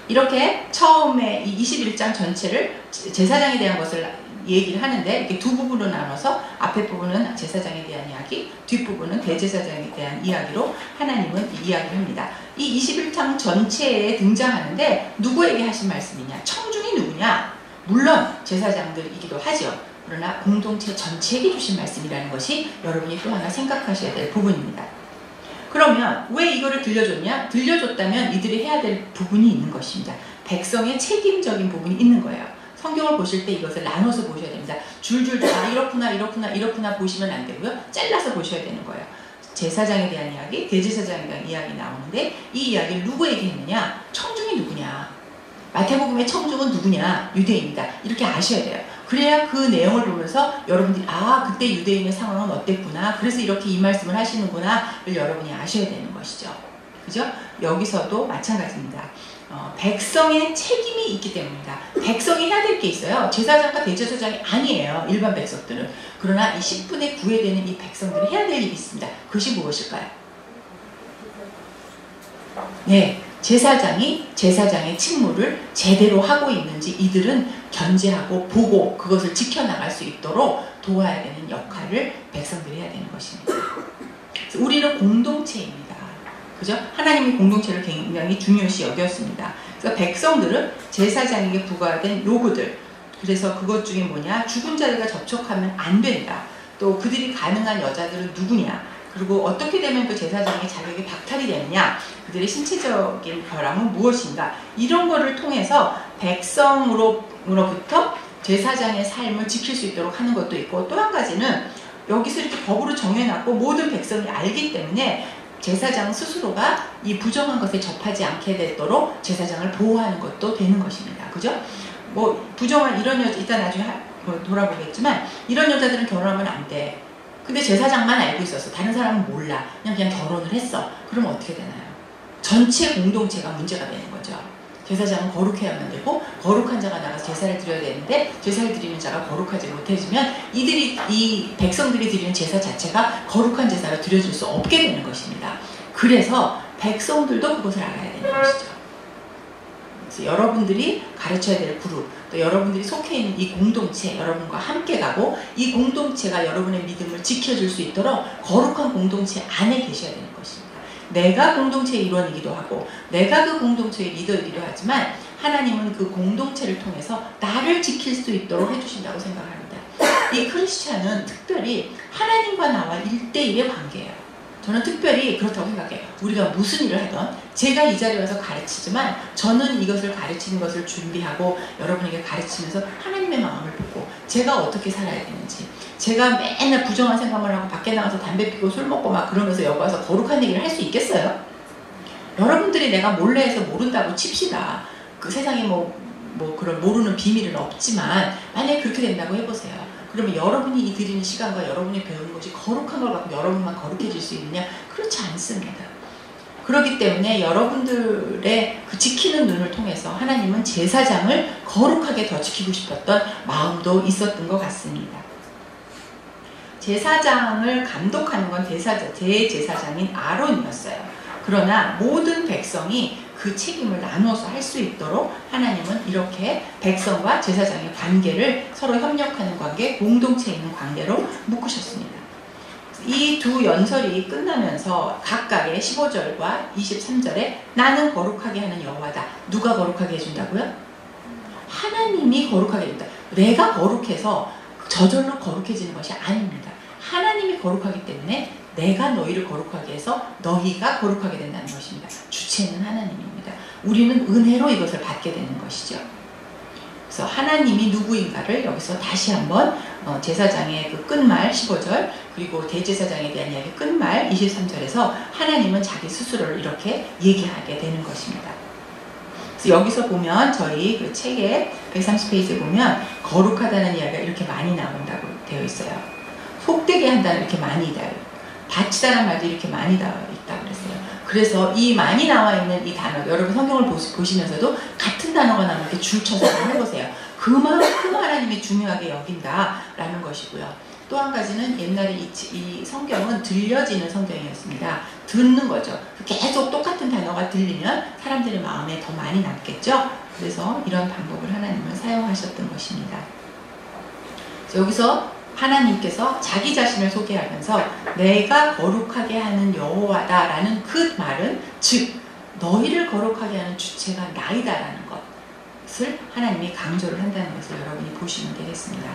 A: 이렇게 처음에 이 21장 전체를 제사장에 대한 것을 얘기를 하는데 이렇게 두 부분으로 나눠서 앞에 부분은 제사장에 대한 이야기, 뒷부분은 대제사장에 대한 이야기로 하나님은 이야기를 합니다. 이 21장 전체에 등장하는데 누구에게 하신 말씀이냐? 청중이 누구냐? 물론 제사장들이기도 하죠. 그러나 공동체 전체에게 주신 말씀이라는 것이 여러분이 또 하나 생각하셔야 될 부분입니다. 그러면 왜 이거를 들려줬냐? 들려줬다면 이들이 해야 될 부분이 있는 것입니다. 백성의 책임적인 부분이 있는 거예요. 성경을 보실 때 이것을 나눠서 보셔야 됩니다. 줄줄 다 이렇구나 이렇구나 이렇구나 보시면 안 되고요. 잘라서 보셔야 되는 거예요. 제사장에 대한 이야기, 대제사장에 대한 이야기 나오는데 이 이야기를 누구에게 했느냐? 청중이 누구냐? 마태복음의 청중은 누구냐? 유대인이다. 이렇게 아셔야 돼요. 그래야 그 내용을 보면서 여러분들이 아 그때 유대인의 상황은 어땠구나. 그래서 이렇게 이 말씀을 하시는구나를 여러분이 아셔야 되는 것이죠. 그죠? 여기서도 마찬가지입니다. 백성의 책임이 있기 때문입니다. 백성이 해야 될 게 있어요. 제사장과 대제사장이 아니에요. 일반 백성들은. 그러나 이 10분의 9에 되는 이 백성들이 해야 될 일이 있습니다. 그것이 무엇일까요? 네, 제사장이 제사장의 직무를 제대로 하고 있는지 이들은 견제하고 보고 그것을 지켜나갈 수 있도록 도와야 되는 역할을 백성들이 해야 되는 것입니다. 그래서 우리는 공동체입니다. 그죠? 하나님이 공동체를 굉장히 중요시 여겼습니다. 그래서 백성들은 제사장에게 부과된 요구들, 그래서 그것 중에 뭐냐, 죽은 자들과 접촉하면 안 된다. 또 그들이 가능한 여자들은 누구냐, 그리고 어떻게 되면 그 제사장의 자격이 박탈이 되느냐, 그들의 신체적인 결함은 무엇인가, 이런 거를 통해서 백성으로부터 제사장의 삶을 지킬 수 있도록 하는 것도 있고, 또 한 가지는 여기서 이렇게 법으로 정해놨고 모든 백성이 알기 때문에 제사장 스스로가 이 부정한 것에 접하지 않게 되도록 제사장을 보호하는 것도 되는 것입니다. 그죠? 뭐 부정한 이런 여자, 이따 나중에 돌아보겠지만 이런 여자들은 결혼하면 안 돼. 근데 제사장만 알고 있었어. 다른 사람은 몰라. 그냥 결혼을 했어. 그럼 어떻게 되나요? 전체 공동체가 문제가 되는 거죠. 제사장은 거룩해야만 되고 거룩한 자가 나가서 제사를 드려야 되는데 제사를 드리는 자가 거룩하지 못해지면 이 백성들이 드리는 제사 자체가 거룩한 제사로 드려질 수 없게 되는 것입니다. 그래서 백성들도 그것을 알아야 되는 것이죠. 그래서 여러분들이 가르쳐야 될 그룹, 또 여러분들이 속해 있는 이 공동체, 여러분과 함께 가고 이 공동체가 여러분의 믿음을 지켜줄 수 있도록 거룩한 공동체 안에 계셔야 되는 것입니다. 내가 공동체의 일원이기도 하고 내가 그 공동체의 리더이기도 하지만 하나님은 그 공동체를 통해서 나를 지킬 수 있도록 해주신다고 생각합니다. 이 크리스찬은 특별히 하나님과 나와 1대1의 관계예요. 저는 특별히 그렇다고 생각해요. 우리가 무슨 일을 하던 제가 이 자리에 와서 가르치지만 저는 이것을 가르치는 것을 준비하고 여러분에게 가르치면서 하나님의 마음을 보고 제가 어떻게 살아야 되는지, 제가 맨날 부정한 생각을 하고 밖에 나가서 담배 피고 술 먹고 막 그러면서 여기 와서 거룩한 얘기를 할 수 있겠어요? 여러분들이 내가 몰래 해서 모른다고 칩시다. 그 세상에 그런 모르는 비밀은 없지만 만약에 그렇게 된다고 해보세요. 그러면 여러분이 드리는 시간과 여러분이 배우는 것이 거룩한 걸 갖고 여러분만 거룩해질 수 있느냐? 그렇지 않습니다. 그렇기 때문에 여러분들의 그 지키는 눈을 통해서 하나님은 제사장을 거룩하게 더 지키고 싶었던 마음도 있었던 것 같습니다. 제사장을 감독하는 건 대제사장인 아론이었어요. 그러나 모든 백성이 그 책임을 나눠서 할 수 있도록 하나님은 이렇게 백성과 제사장의 관계를 서로 협력하는 관계, 공동체에 있는 관계로 묶으셨습니다. 이 두 연설이 끝나면서 각각의 15절과 23절에 나는 거룩하게 하는 여호와다. 누가 거룩하게 해준다고요? 하나님이 거룩하게 해준다. 내가 거룩해서 저절로 거룩해지는 것이 아닙니다. 하나님이 거룩하기 때문에 내가 너희를 거룩하게 해서 너희가 거룩하게 된다는 것입니다. 주체는 하나님입니다. 우리는 은혜로 이것을 받게 되는 것이죠. 그래서 하나님이 누구인가를 여기서 다시 한번 제사장의 그 끝말 15절, 그리고 대제사장에 대한 이야기 끝말 23절에서 하나님은 자기 스스로를 이렇게 얘기하게 되는 것입니다. 그래서 여기서 보면 저희 그 책의 130페이지에 보면 거룩하다는 이야기가 이렇게 많이 나온다고 되어 있어요. 속되게 한다는 이렇게 많이 나와요. 바치다라는 말도 이렇게 많이 나와 있다고 그랬어요. 그래서 이 많이 나와 있는 이 단어, 여러분 성경을 보시면서도 같은 단어가 나오면 이렇게 줄쳐서 해보세요. 그만큼 하나님이 중요하게 여긴다라는 것이고요. 또 한 가지는 옛날에 이 성경은 들려지는 성경이었습니다. 듣는 거죠. 계속 똑같은 단어가 들리면 사람들의 마음에 더 많이 남겠죠. 그래서 이런 방법을 하나님은 사용하셨던 것입니다. 여기서 하나님께서 자기 자신을 소개하면서 내가 거룩하게 하는 여호와다 라는 그 말은 즉 너희를 거룩하게 하는 주체가 나이다라는 것을 하나님이 강조를 한다는 것을 여러분이 보시면 되겠습니다.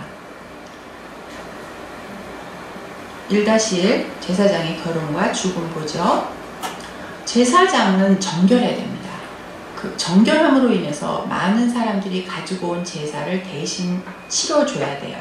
A: 1-1 제사장의 결혼과 죽음 보죠. 제사장은 정결해야 됩니다. 그 정결함으로 인해서 많은 사람들이 가지고 온 제사를 대신 치러줘야 돼요.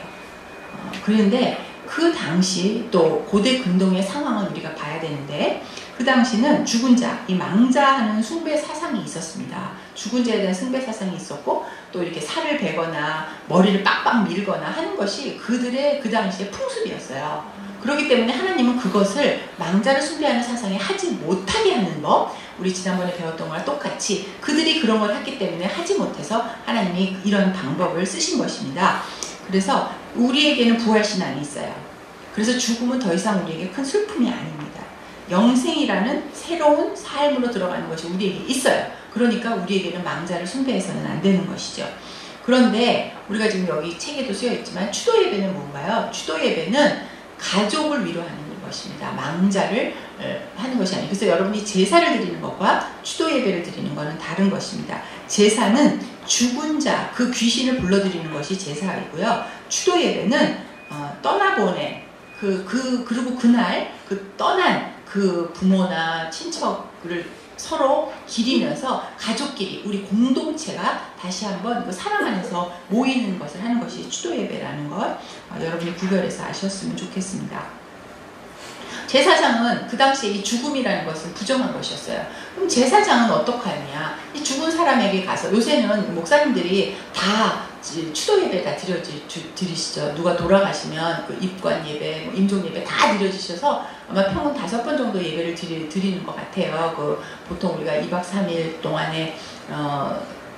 A: 그런데 그 당시 또 고대 근동의 상황을 우리가 봐야 되는데 그 당시는 죽은 자, 이 망자하는 숭배 사상이 있었습니다. 죽은 자에 대한 숭배 사상이 있었고 또 이렇게 살을 베거나 머리를 빡빡 밀거나 하는 것이 그들의 그 당시의 풍습이었어요. 그렇기 때문에 하나님은 그것을 망자를 숭배하는 사상에 하지 못하게 하는 법, 우리 지난번에 배웠던 거랑 똑같이 그들이 그런 걸 했기 때문에 하지 못해서 하나님이 이런 방법을 쓰신 것입니다. 그래서 우리에게는 부활신앙이 있어요. 그래서 죽음은 더 이상 우리에게 큰 슬픔이 아닙니다. 영생이라는 새로운 삶으로 들어가는 것이 우리에게 있어요. 그러니까 우리에게는 망자를 숭배해서는 안 되는 것이죠. 그런데 우리가 지금 여기 책에도 쓰여 있지만 추도 예배는 뭔가요? 추도 예배는 가족을 위로하는 것입니다. 망자를 하는 것이 아니에요. 그래서 여러분이 제사를 드리는 것과 추도 예배를 드리는 것은 다른 것입니다. 제사는 죽은 자, 그 귀신을 불러들이는 것이 제사이고요. 추도 예배는 떠나보내 그리고 그날 그 떠난 그 부모나 친척을 서로 기리면서 가족끼리 우리 공동체가 다시 한번 그 사랑 안에서 모이는 것을 하는 것이 추도 예배라는 것 여러분이 구별해서 아셨으면 좋겠습니다. 제사장은 그 당시에 이 죽음이라는 것은 부정한 것이었어요. 그럼 제사장은 어떻게 하느냐? 이 죽은 사람에게 가서 요새는 목사님들이 다 추도 예배 다 드리시죠. 누가 돌아가시면 그 입관 예배, 뭐 임종 예배 다 드려주셔서 아마 평균 5번 정도 예배를 드리는 것 같아요. 그 보통 우리가 2박 3일 동안에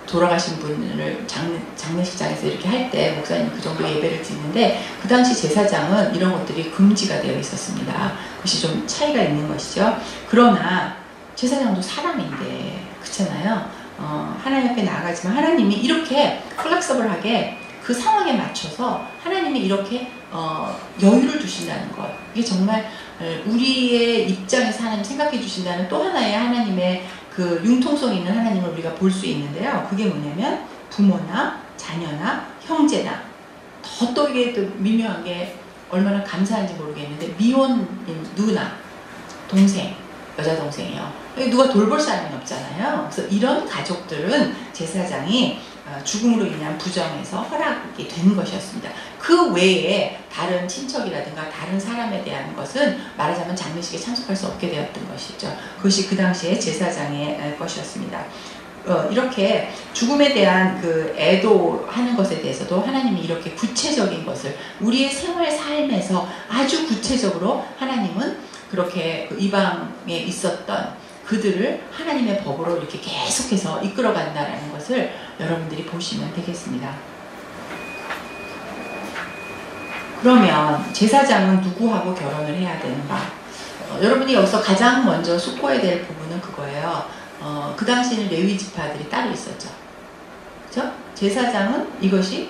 A: 돌아가신 분을 장례식장에서 이렇게 할 때 목사님 그 정도 예배를 드리는데 그 당시 제사장은 이런 것들이 금지가 되어 있었습니다. 그것이 좀 차이가 있는 것이죠. 그러나 제사장도 사람인데 그렇잖아요. 하나님 앞에 나아가지만 하나님이 이렇게 플렉서블하게 그 상황에 맞춰서 하나님이 이렇게 여유를 주신다는 것 이게 정말 우리의 입장에서 하나님 생각해 주신다는 또 하나의 하나님의 그 융통성 있는 하나님을 우리가 볼 수 있는데요. 그게 뭐냐면 부모나 자녀나 형제나 또 이게 또 미묘한 게 얼마나 감사한지 모르겠는데 미혼인 누나, 동생, 여자 동생이요. 누가 돌볼 사람이 없잖아요. 그래서 이런 가족들은 제사장이 죽음으로 인한 부정에서 허락이 된 것이었습니다. 그 외에 다른 친척이라든가 다른 사람에 대한 것은 말하자면 장례식에 참석할 수 없게 되었던 것이죠. 그것이 그 당시에 제사장의 것이었습니다. 이렇게 죽음에 대한 그 애도하는 것에 대해서도 하나님이 이렇게 구체적인 것을 우리의 생활 삶에서 아주 구체적으로 하나님은 그렇게 그 이방에 있었던 그들을 하나님의 법으로 이렇게 계속해서 이끌어간다는 것을 여러분들이 보시면 되겠습니다. 그러면 제사장은 누구하고 결혼을 해야 되는가? 여러분이 여기서 가장 먼저 숙고해야 될 부분은 그거예요. 그 당시에는 레위 지파들이 따로 있었죠. 그렇죠? 제사장은 이것이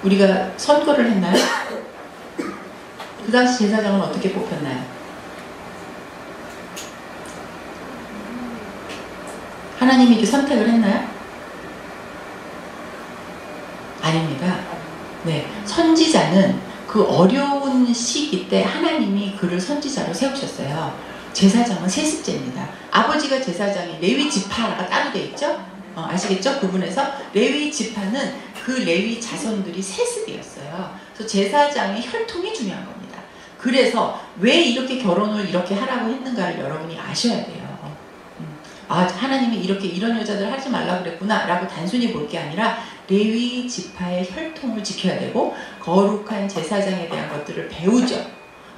A: 우리가 선거를 했나요? 그 당시 제사장은 어떻게 뽑혔나요? 하나님이 이렇게 선택을 했나요? 아닙니다. 네, 선지자는 그 어려운 시기 때 하나님이 그를 선지자로 세우셨어요. 제사장은 세습제입니다. 아버지가 제사장이 레위 지파가 따로 돼 있죠? 아시겠죠? 구분해서 레위 지파는 그 레위 자손들이 세습이었어요. 그래서 제사장의 혈통이 중요한 겁니다. 그래서 왜 이렇게 결혼을 이렇게 하라고 했는가를 여러분이 아셔야 돼요. 하나님이 이렇게 이런 여자들 하지 말라고 그랬구나 라고 단순히 볼 게 아니라 레위 지파의 혈통을 지켜야 되고 거룩한 제사장에 대한 것들을 배우죠.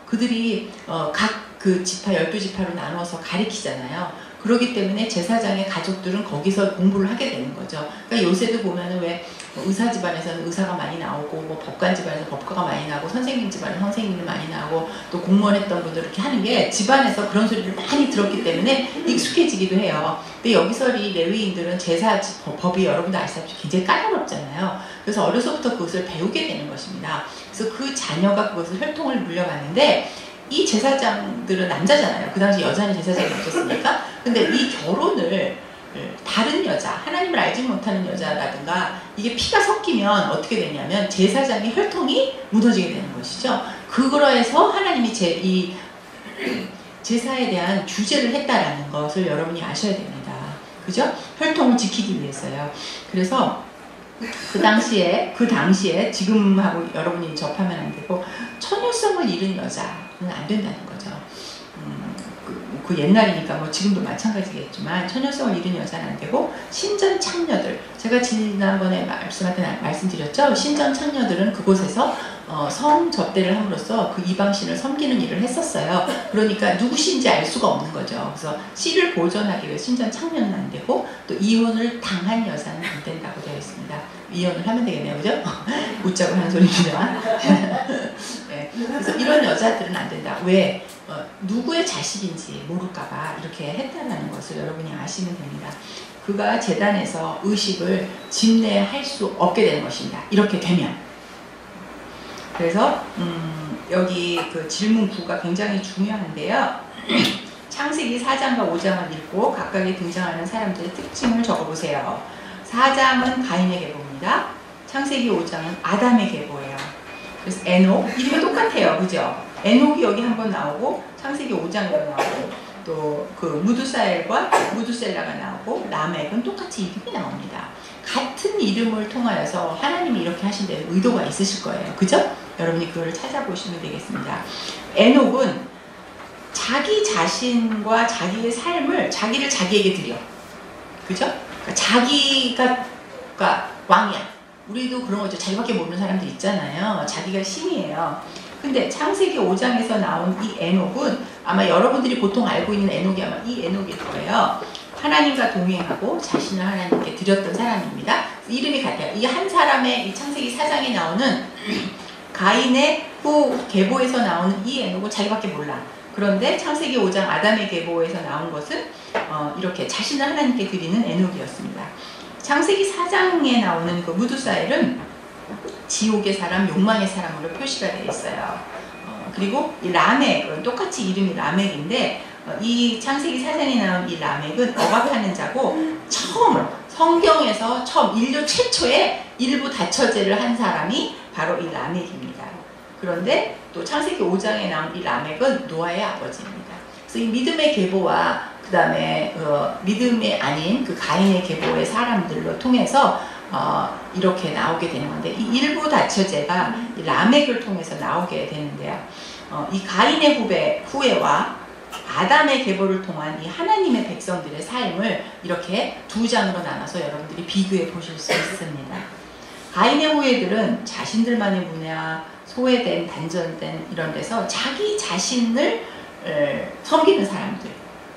A: 그들이 각 그 지파 12지파로 나눠서 가리키잖아요. 그렇기 때문에 제사장의 가족들은 거기서 공부를 하게 되는 거죠. 그러니까 요새도 보면은 왜 의사 집안에서는 의사가 많이 나오고 뭐 법관 집안에서 법관가 많이 나오고 선생님 집안에 선생님이 많이 나오고 또 공무원 했던 분들 이렇게 하는 게 집안에서 그런 소리를 많이 들었기 때문에 익숙해지기도 해요. 근데 여기서 이 레위인들은 제사 법이 여러분들 아시다시피 굉장히 까다롭잖아요. 그래서 어려서부터 그것을 배우게 되는 것입니다. 그래서 그 자녀가 그것을 혈통을 물려가는데 이 제사장들은 남자잖아요. 그 당시 여자는 제사장이 없었으니까. 근데 이 결혼을 다른 여자, 하나님을 알지 못하는 여자라든가 이게 피가 섞이면 어떻게 되냐면 제사장의 혈통이 무너지게 되는 것이죠. 그거에서 하나님이 이 제사에 대한 규제를 했다라는 것을 여러분이 아셔야 됩니다. 그죠? 혈통을 지키기 위해서요. 그래서 그 당시에 지금하고 여러분이 접하면 안 되고 처녀성을 잃은 여자는 안 된다는 거죠. 그 옛날이니까 뭐 지금도 마찬가지겠지만 처녀성을 잃은 여자는 안 되고 신전 창녀들 제가 지난번에 말씀드렸죠. 신전 창녀들은 그곳에서 성 접대를 함으로써 그 이방신을 섬기는 일을 했었어요. 그러니까 누구신지 알 수가 없는 거죠. 그래서 씨를 보존하기 위해 신전 창녀는 안 되고 또 이혼을 당한 여자는 안 된다고 되어 있습니다. 이혼을 하면 되겠네요, 그죠? 웃자고 하는 소리입니다. 네, 그래서 이런 여자들은 안 된다. 왜? 누구의 자식인지 모를까봐 이렇게 했다는 것을 여러분이 아시면 됩니다. 그가 제단에서 의식을 집례할 수 없게 되는 것입니다. 이렇게 되면. 그래서 여기 그 질문 9가 굉장히 중요한데요. 창세기 4장과 5장을 읽고 각각에 등장하는 사람들의 특징을 적어보세요. 4장은 가인의 계보입니다. 창세기 5장은 아담의 계보예요. 그래서 에녹, 이름이 똑같아요. 그죠? 에녹이 여기 한번 나오고 창세기 5장에도 나오고 또 그 무두사엘과 무두셀라가 나오고 라멕은 똑같이 이름이 나옵니다. 같은 이름을 통하여서 하나님이 이렇게 하신 데 의도가 있으실 거예요. 그죠? 여러분이 그거를 찾아보시면 되겠습니다. 에녹은 자기 자신과 자기의 삶을 자기를 자기에게 드려. 그죠? 그러니까 자기가 왕이야. 우리도 그런 거죠. 자기밖에 모르는 사람들 있잖아요. 자기가 신이에요. 근데 창세기 5장에서 나온 이 에녹은 아마 여러분들이 보통 알고 있는 에녹이 아마 이 에녹일 거예요. 하나님과 동행하고 자신을 하나님께 드렸던 사람입니다. 이름이 같아요. 이 한 사람의 이 창세기 4장에 나오는 가인의 후 계보에서 나오는 이 에녹은 자기밖에 몰라. 그런데 창세기 5장 아담의 계보에서 나온 것은 이렇게 자신을 하나님께 드리는 에녹이었습니다. 창세기 4장에 나오는 그 무두사엘은 지옥의 사람, 욕망의 사람으로 표시가 되어 있어요. 그리고 이 라멕은 똑같이 이름이 라멕인데 이 창세기 4장에 나온 이 라멕은 억압하는 자고 성경에서 인류 최초의 일부 다처제를 한 사람이 바로 이 라멕입니다. 그런데 또 창세기 5장에 나온 이 라멕은 노아의 아버지입니다. 그래서 이 믿음의 계보와 그 다음에 믿음이 아닌 그 가인의 계보의 사람들로 통해서 이렇게 나오게 되는 건데 이 일부 다처제가 이 라멕을 통해서 나오게 되는데요. 이 가인의 후예와 아담의 계보를 통한 이 하나님의 백성들의 삶을 이렇게 두 장으로 나눠서 여러분들이 비교해 보실 수 있습니다. 가인의 후예들은 자신들만의 문화, 소외된, 단절된 이런 데서 자기 자신을 섬기는 사람들,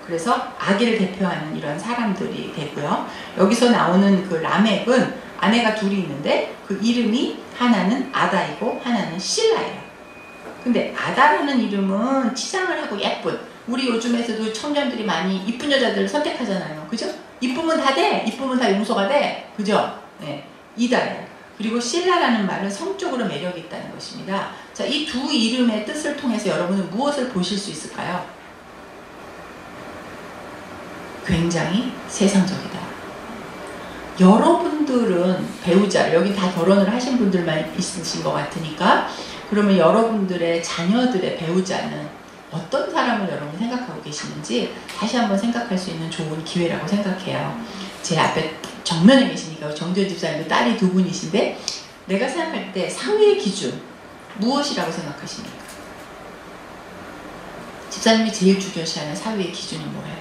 A: 그래서 아기를 대표하는 이런 사람들이 되고요. 여기서 나오는 그 라멕은 아내가 둘이 있는데 그 이름이 하나는 아다이고 하나는 실라예요. 근데 아다라는 이름은 치장을 하고 예쁜, 우리 요즘에서도 청년들이 많이 이쁜 여자들을 선택하잖아요. 그죠? 이쁘면 다 돼. 이쁘면 다 용서가 돼. 그죠? 네. 이다예요. 그리고 실라라는 말은 성적으로 매력이 있다는 것입니다. 자, 이 두 이름의 뜻을 통해서 여러분은 무엇을 보실 수 있을까요? 굉장히 세상적이다. 여러분들은 배우자, 여기 다 결혼을 하신 분들만 있으신 것 같으니까 그러면 여러분들의 자녀들의 배우자는 어떤 사람을 여러분 생각하고 계시는지 다시 한번 생각할 수 있는 좋은 기회라고 생각해요. 제 앞에 정면에 계시니까 정지현 집사님도 딸이 두 분이신데 내가 생각할 때 사회의 기준 무엇이라고 생각하십니까? 집사님이 제일 중요시하는 사회의 기준이 뭐예요?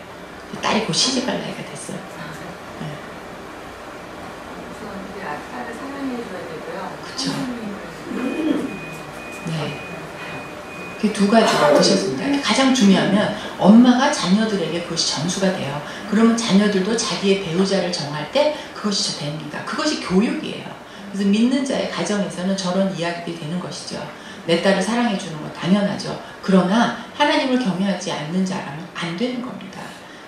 A: 딸이 곧 시집갈 나이가 됐어요. 네.
B: 딸을 사랑해줘야 되고요.
A: 그쵸. 네. 그 두 가지가 드셨습니다. 가장 중요하면 엄마가 자녀들에게 그것이 전수가 돼요. 그러면 자녀들도 자기의 배우자를 정할 때 그것이 됩니다. 그것이 교육이에요. 그래서 믿는 자의 가정에서는 저런 이야기들이 되는 것이죠. 내 딸을 사랑해주는 건 당연하죠. 그러나 하나님을 경외하지 않는 자라면 안 되는 겁니다.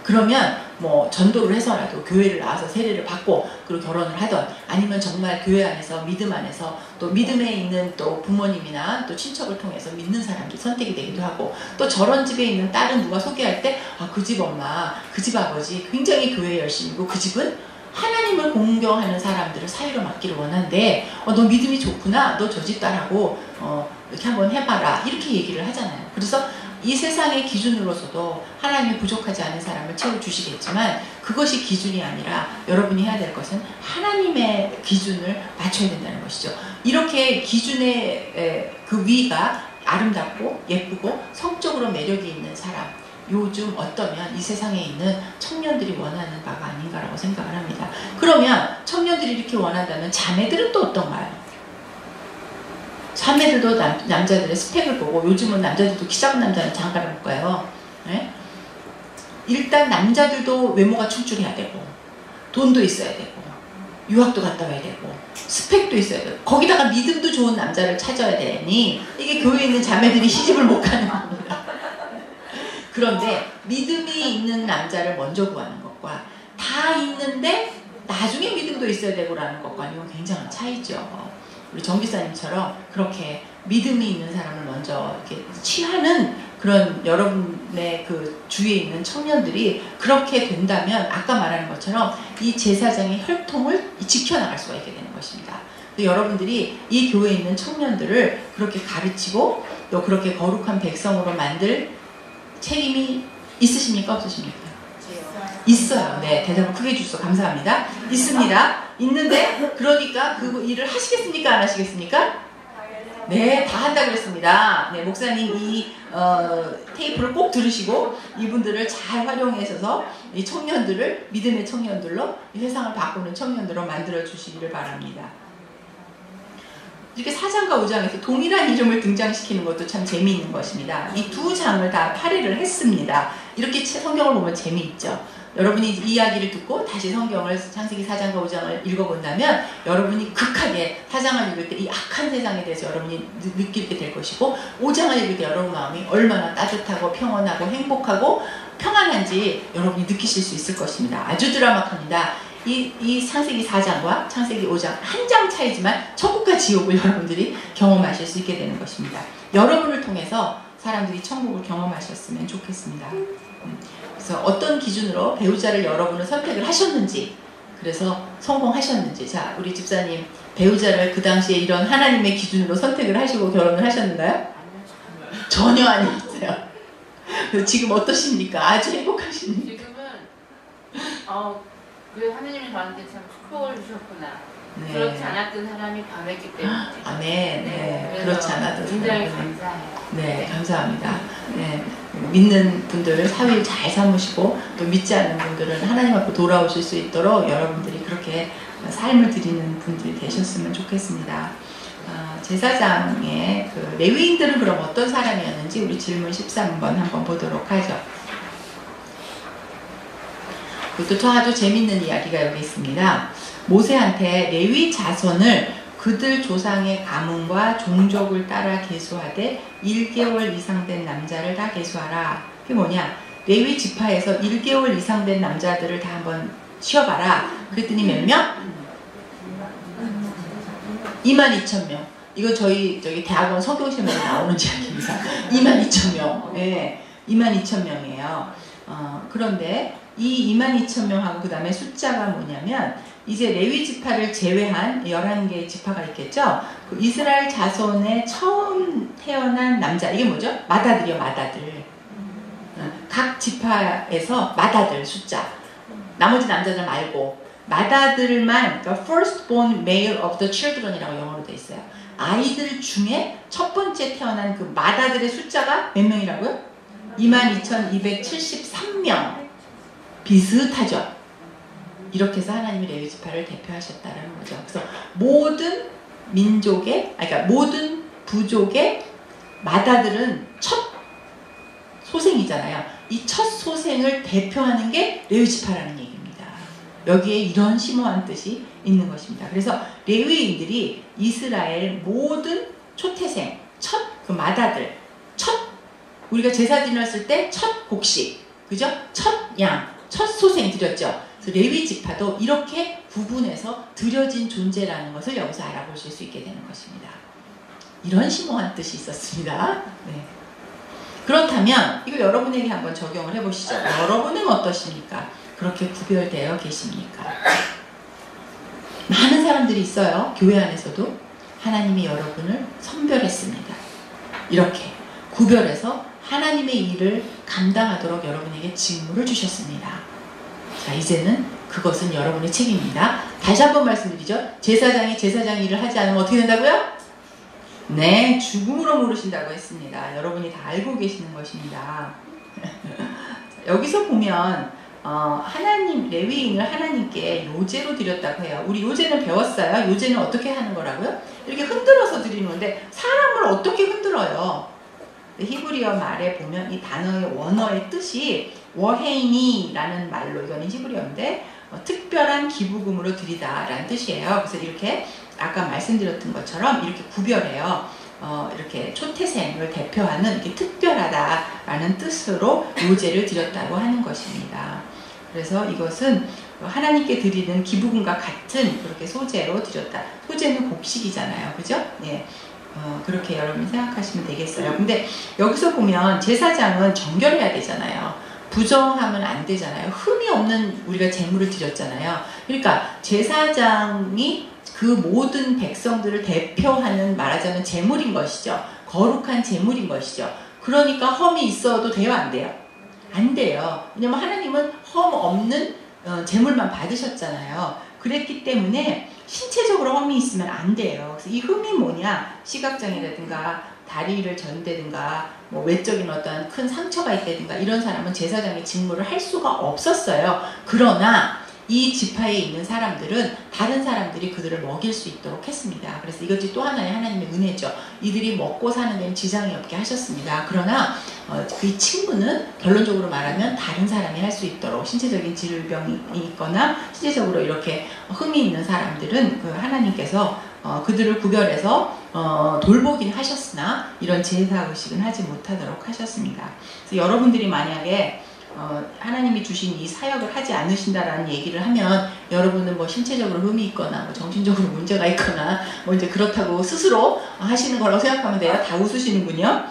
A: 그러면 뭐 전도를 해서라도 교회를 나와서 세례를 받고 그리고 결혼을 하던 아니면 정말 교회 안에서 믿음 안에서 또 믿음에 있는 또 부모님이나 또 친척을 통해서 믿는 사람들이 선택이 되기도 하고 또 저런 집에 있는 딸은 누가 소개할 때 그 집 엄마, 그 집 아버지 굉장히 교회에 열심이고 그 집은 하나님을 공경하는 사람들을 사이로 맡기를 원한데 너 믿음이 좋구나, 너 저 집 딸하고 이렇게 한번 해봐라 이렇게 얘기를 하잖아요. 그래서 이 세상의 기준으로서도 하나님이 부족하지 않은 사람을 채워주시겠지만 그것이 기준이 아니라 여러분이 해야 될 것은 하나님의 기준을 맞춰야 된다는 것이죠. 이렇게 기준의 그 위가 아름답고 예쁘고 성적으로 매력이 있는 사람, 요즘 어떠면 이 세상에 있는 청년들이 원하는 바가 아닌가라고 생각을 합니다. 그러면 청년들이 이렇게 원한다면 자매들은 또 어떤가요? 자매들도 남자들의 스펙을 보고, 요즘은 남자들도 키 작은 남자는 장가를 못 가요. 네? 일단 남자들도 외모가 충출해야 되고, 돈도 있어야 되고, 유학도 갔다 와야 되고, 스펙도 있어야 되고, 거기다가 믿음도 좋은 남자를 찾아야 되니 이게 교회에 있는 자매들이 시집을 못 가는 겁니다. 그런데 믿음이 있는 남자를 먼저 구하는 것과 다 있는데 나중에 믿음도 있어야 되고라는 것과는 이건 굉장한 차이죠. 우리 정기사님처럼 그렇게 믿음이 있는 사람을 먼저 이렇게 취하는 그런 여러분의 그 주위에 있는 청년들이 그렇게 된다면 아까 말하는 것처럼 이 제사장의 혈통을 지켜나갈 수가 있게 되는 것입니다. 여러분들이 이 교회에 있는 청년들을 그렇게 가르치고 또 그렇게 거룩한 백성으로 만들 책임이 있으십니까? 없으십니까? 있어요. 네, 대답을 크게 해주셔서 감사합니다. 있습니다. 있는데 그러니까 그 일을 하시겠습니까? 안 하시겠습니까? 네, 다 한다고 그랬습니다. 네, 목사님 이 테이프를 꼭 들으시고 이분들을 잘 활용해서 이 청년들을 믿음의 청년들로, 이 세상을 바꾸는 청년들로 만들어 주시기를 바랍니다. 이렇게 4장과 5장에서 동일한 이름을 등장시키는 것도 참 재미있는 것입니다. 이 두 장을 다 발휘를 했습니다. 이렇게 성경을 보면 재미있죠. 여러분이 이 이야기를 듣고 다시 성경을 창세기 4장과 5장을 읽어본다면 여러분이 극하게 4장을 읽을 때 이 악한 세상에 대해서 여러분이 느끼게 될 것이고, 5장을 읽을 때 여러분 마음이 얼마나 따뜻하고 평온하고 행복하고 평안한지 여러분이 느끼실 수 있을 것입니다. 아주 드라마합니다. 이 창세기 4장과 창세기 5장 한 장 차이지만 천국과 지옥을 여러분들이 경험하실 수 있게 되는 것입니다. 여러분을 통해서 사람들이 천국을 경험하셨으면 좋겠습니다. 그래서 어떤 기준으로 배우자를 여러분은 선택을 하셨는지, 그래서 성공하셨는지. 자, 우리 집사님 배우자를 그 당시에 이런 하나님의 기준으로 선택을 하시고 결혼을 하셨는가요? 전혀 아니었어요. 지금 어떠십니까? 아주 행복하십니까?
B: 지금은 그 하느님이 저한테 참 축복을 주셨구나.
A: 네.
B: 그렇지 않았던 사람이 반했기 때문에.
A: 아, 네. 그렇지 않았던
B: 굉장히
A: 사람들.
B: 감사해요.
A: 네, 감사합니다. 네, 믿는 분들을 사위를 잘 삼으시고 또 믿지 않는 분들은 하나님 앞으로 돌아오실 수 있도록 여러분들이 그렇게 삶을 드리는 분들이 되셨으면 좋겠습니다. 제사장의 그 레위인들은 그럼 어떤 사람이었는지 우리 질문 13번 한번 보도록 하죠. 그것도 아주 재밌는 이야기가 여기 있습니다. 모세한테 레위 자손을 그들 조상의 가문과 종족을 따라 계수하되 1개월 이상 된 남자를 다 계수하라. 그게 뭐냐? 레위 지파에서 1개월 이상 된 남자들을 다 한번 쉬어봐라. 그랬더니 몇 명? 22,000명. 이거 저희 대학원 성경시험에 나오는 이야기입니다. 22,000명. 네, 22,000명이에요. 그런데 이 22,000명하고 그 다음에 숫자가 뭐냐면, 이제 레위 지파를 제외한 11개의 지파가 있겠죠. 그 이스라엘 자손의 처음 태어난 남자, 이게 뭐죠? 맏아들이요, 맏아들. 각 지파에서 맏아들 숫자, 나머지 남자들 말고 맏아들만, 그러니까 firstborn male of the children이라고 영어로 돼 있어요. 아이들 중에 첫 번째 태어난 그 맏아들의 숫자가 몇 명이라고요? 22,273명. 비슷하죠. 이렇게 해서 하나님이 레위 지파를 대표하셨다는 거죠. 그래서 모든 민족의, 그러니까 모든 부족의 맏아들은 첫 소생이잖아요. 이 첫 소생을 대표하는 게 레위 지파라는 얘기입니다. 여기에 이런 심오한 뜻이 있는 것입니다. 그래서 레위인들이 이스라엘 모든 초태생, 첫 그 맏아들, 우리가 제사 지냈을 때 첫 곡식, 그죠? 첫 양, 첫 소생 드렸죠. 그래서 레위 지파도 이렇게 구분해서 드려진 존재라는 것을 여기서 알아보실 수 있게 되는 것입니다. 이런 심오한 뜻이 있었습니다. 네. 그렇다면 이거 여러분에게 한번 적용을 해보시죠. 여러분은 어떠십니까? 그렇게 구별되어 계십니까? 많은 사람들이 있어요. 교회 안에서도 하나님이 여러분을 선별했습니다. 이렇게 구별해서 하나님의 일을 감당하도록 여러분에게 직무를 주셨습니다. 자, 이제는 그것은 여러분의 책임입니다. 다시 한번 말씀드리죠. 제사장이 제사장 일을 하지 않으면 어떻게 된다고요? 네, 죽음으로 모르신다고 했습니다. 여러분이 다 알고 계시는 것입니다. 여기서 보면 하나님 레위인을 하나님께 요제로 드렸다고 해요. 우리 요제는 배웠어요. 요제는 어떻게 하는 거라고요? 이렇게 흔들어서 드리는 건데 사람을 어떻게 흔들어요? 히브리어 말에 보면 이 단어의 원어의 뜻이 워헤이니라는 말로, 이거는 히브리어인데 특별한 기부금으로 드리다 라는 뜻이에요. 그래서 이렇게 아까 말씀드렸던 것처럼 이렇게 구별해요. 이렇게 초태생을 대표하는 이렇게 특별하다라는 뜻으로 요제를 드렸다고 하는 것입니다. 그래서 이것은 하나님께 드리는 기부금과 같은 그렇게 소재로 드렸다. 소재는 곡식이잖아요. 그죠? 예. 그렇게 여러분이 생각하시면 되겠어요. 근데 여기서 보면 제사장은 정결해야 되잖아요. 부정하면 안 되잖아요. 흠이 없는 우리가 제물을 드렸잖아요. 그러니까 제사장이 그 모든 백성들을 대표하는, 말하자면 제물인 것이죠. 거룩한 제물인 것이죠. 그러니까 험이 있어도 돼요, 안 돼요? 안 돼요. 왜냐면 하나님은 험 없는 제물만 받으셨잖아요. 그랬기 때문에 신체적으로 험이 있으면 안 돼요. 그래서 이 흠이 뭐냐? 시각장애라든가 다리를 전다든가 뭐 외적인 어떤 큰 상처가 있다든가 이런 사람은 제사장의 직무를 할 수가 없었어요. 그러나 이 지파에 있는 사람들은 다른 사람들이 그들을 먹일 수 있도록 했습니다. 그래서 이것이 또 하나의 하나님의 은혜죠. 이들이 먹고 사는 데는 지장이 없게 하셨습니다. 그러나 그 친구는 결론적으로 말하면 다른 사람이 할 수 있도록, 신체적인 질병이 있거나 신체적으로 이렇게 흠이 있는 사람들은 그 하나님께서 그들을 구별해서 돌보긴 하셨으나 이런 제사의식은 하지 못하도록 하셨습니다. 그래서 여러분들이 만약에 하나님이 주신 이 사역을 하지 않으신다라는 얘기를 하면 여러분은 뭐 신체적으로 흠이 있거나 뭐 정신적으로 문제가 있거나 뭐 이제 그렇다고 스스로 하시는 거라고 생각하면 돼요. 다 웃으시는군요.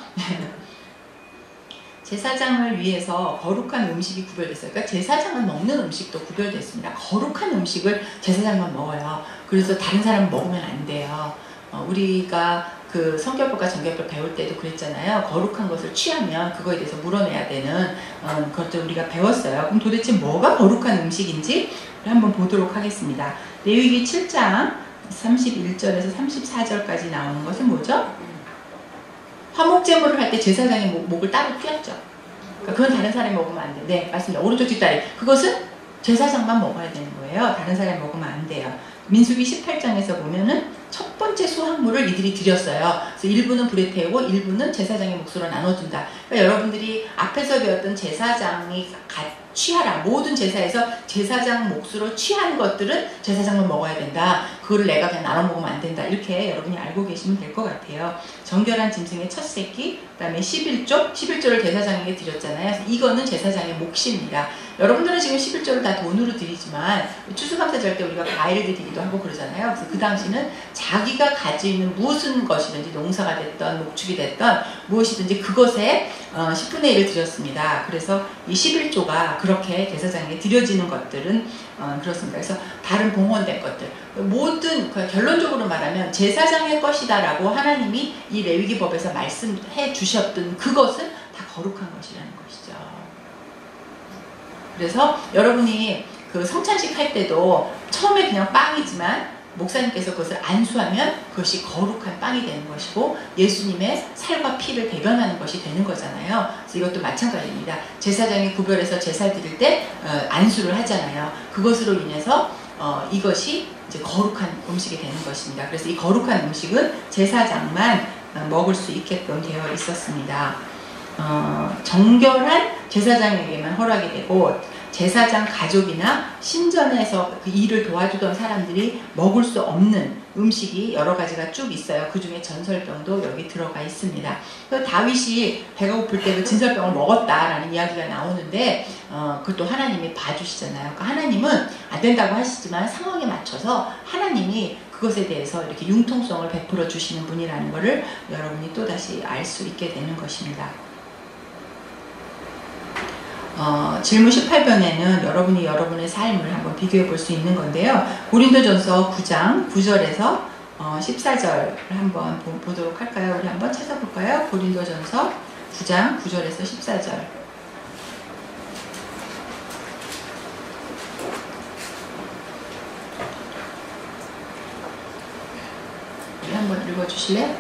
A: 제사장을 위해서 거룩한 음식이 구별됐어요. 그러니까 제사장은 먹는 음식도 구별됐습니다. 거룩한 음식을 제사장만 먹어요. 그래서 다른 사람은 먹으면 안 돼요. 우리가 그 성결법과 정결법 배울 때도 그랬잖아요. 거룩한 것을 취하면 그거에 대해서 물어내야 되는 그것도 우리가 배웠어요. 그럼 도대체 뭐가 거룩한 음식인지 한번 보도록 하겠습니다. 레위기 7장 31절에서 34절까지 나오는 것은 뭐죠? 화목제물을 할 때 제사장이 목을 따로 꿰었죠. 그러니까 그건 다른 사람이 먹으면 안 돼. 네, 맞습니다. 오른쪽 뒷다리. 그것은 제사장만 먹어야 되는 거예요. 다른 사람이 먹으면 안 돼요. 민수기 18장에서 보면은 첫 번째 수확물을 이들이 드렸어요. 그래서 일부는 불에 태우고 일부는 제사장의 몫으로 나눠준다. 그러니까 여러분들이 앞에서 배웠던 제사장이 취하라. 모든 제사에서 제사장 몫으로 취한 것들은 제사장만 먹어야 된다. 그거를 내가 그냥 나눠 먹으면 안 된다. 이렇게 여러분이 알고 계시면 될 것 같아요. 정결한 짐승의 첫 새끼, 그 다음에 11조를 제사장에게 드렸잖아요. 그래서 이거는 제사장의 몫입니다. 여러분들은 지금 11조를 다 돈으로 드리지만 추수감사절 때 우리가 과일 드리기도 하고 그러잖아요. 그래서 그 당시는 자기가 가지고 있는 무슨 것이든지 농사가 됐던 목축이 됐던 무엇이든지 그것에 10분의 1을 드렸습니다. 그래서 이 11조가 그렇게 제사장에게 드려지는 것들은 그렇습니다. 그래서 다른 봉헌된 것들 모든 결론적으로 말하면 제사장의 것이다 라고 하나님이 이 레위기법에서 말씀해 주셨던 그것은 다 거룩한 것이라는 것이죠. 그래서 여러분이 그 성찬식 할 때도 처음에 그냥 빵이지만 목사님께서 그것을 안수하면 그것이 거룩한 빵이 되는 것이고 예수님의 살과 피를 대변하는 것이 되는 거잖아요. 그래서 이것도 마찬가지입니다. 제사장이 구별해서 제사 드릴 때 안수를 하잖아요. 그것으로 인해서 이것이 이제 거룩한 음식이 되는 것입니다. 그래서 이 거룩한 음식은 제사장만 먹을 수 있게끔 되어 있었습니다. 정결한 제사장에게만 허락이 되고 제사장 가족이나 신전에서 그 일을 도와주던 사람들이 먹을 수 없는 음식이 여러 가지가 쭉 있어요. 그 중에 전설병도 여기 들어가 있습니다. 다윗이 배가 고플 때 그 진설병을 먹었다라는 이야기가 나오는데 그것도 하나님이 봐주시잖아요. 그러니까 하나님은 안 된다고 하시지만 상황에 맞춰서 하나님이 그것에 대해서 이렇게 융통성을 베풀어 주시는 분이라는 것을 여러분이 또다시 알 수 있게 되는 것입니다. 질문 18번에는 여러분이 여러분의 삶을 한번 비교해 볼 수 있는 건데요. 고린도전서 9장 9절에서 14절을 한번 보도록 할까요? 우리 한번 찾아볼까요? 고린도전서 9장 9절에서 14절. 우리 한번 읽어주실래요?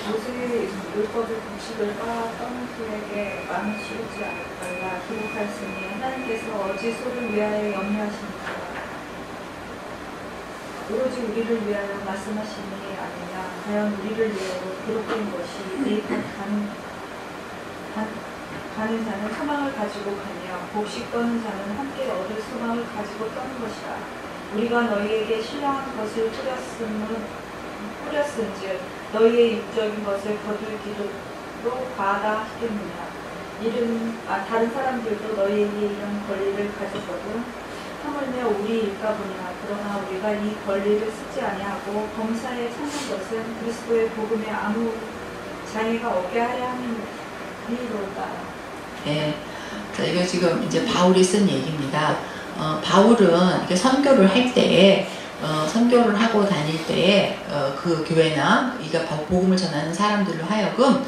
C: 당신이 율법의 곡식을 따라 떠는 그에게 마음이 시르지 않을까 기록하였으니 하나님께서 어찌 소를 위하여 염려하십니까? 오로지 우리를 위하여 말씀하시니 아니냐. 과연 우리를 위하여 기록된 것이 대입한 가는 자는 소망을 가지고 가며 곡식 떠는 자는 함께 얻을 소망을 가지고 떠는 것이라. 우리가 너희에게 신령한 것을 뿌렸은즉 너희의 육적인 것을 거두기로 과하다 하겠느냐. 다른 사람들도 너희에게 이런 권리를 가졌거든. 하물며 우리 일가보니라. 그러나 우리가 이 권리를 쓰지 아니하고 범사에 찾는 것은 그리스도의 복음에 아무 장애가 없게 하려 함이로다.
A: 네, 자, 이거 지금 이제 바울이 쓴 얘기입니다. 바울은 이렇게 선교를 할 때에 선교를 하고 다닐 때에 그 교회나 이가 복음을 전하는 사람들로 하여금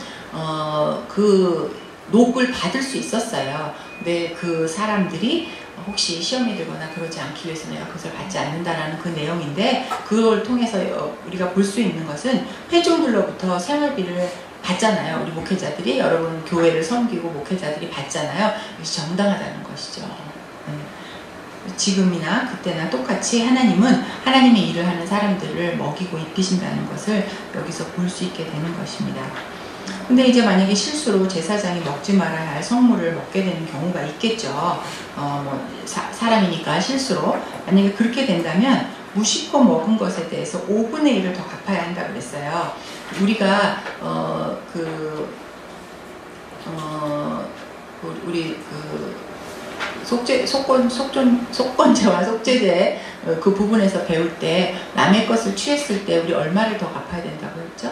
A: 그 녹을 받을 수 있었어요. 근데 그 사람들이 혹시 시험에 들거나 그러지 않기 위해서 내가 그것을 받지 않는다라는 그 내용인데, 그걸 통해서 우리가 볼 수 있는 것은 회중들로부터 생활비를 받잖아요. 우리 목회자들이, 여러분 교회를 섬기고 목회자들이 받잖아요. 이것이 정당하다는 것이죠. 지금이나 그때나 똑같이 하나님은 하나님의 일을 하는 사람들을 먹이고 입히신다는 것을 여기서 볼 수 있게 되는 것입니다. 근데 이제 만약에 실수로 제사장이 먹지 말아야 할 성물을 먹게 되는 경우가 있겠죠. 사람이니까 실수로. 만약에 그렇게 된다면 무심코 먹은 것에 대해서 5분의 1을 더 갚아야 한다고 그랬어요. 우리가 우리 속건제와 속죄제 그 부분에서 배울 때 남의 것을 취했을 때 우리 얼마를 더 갚아야 된다고 했죠?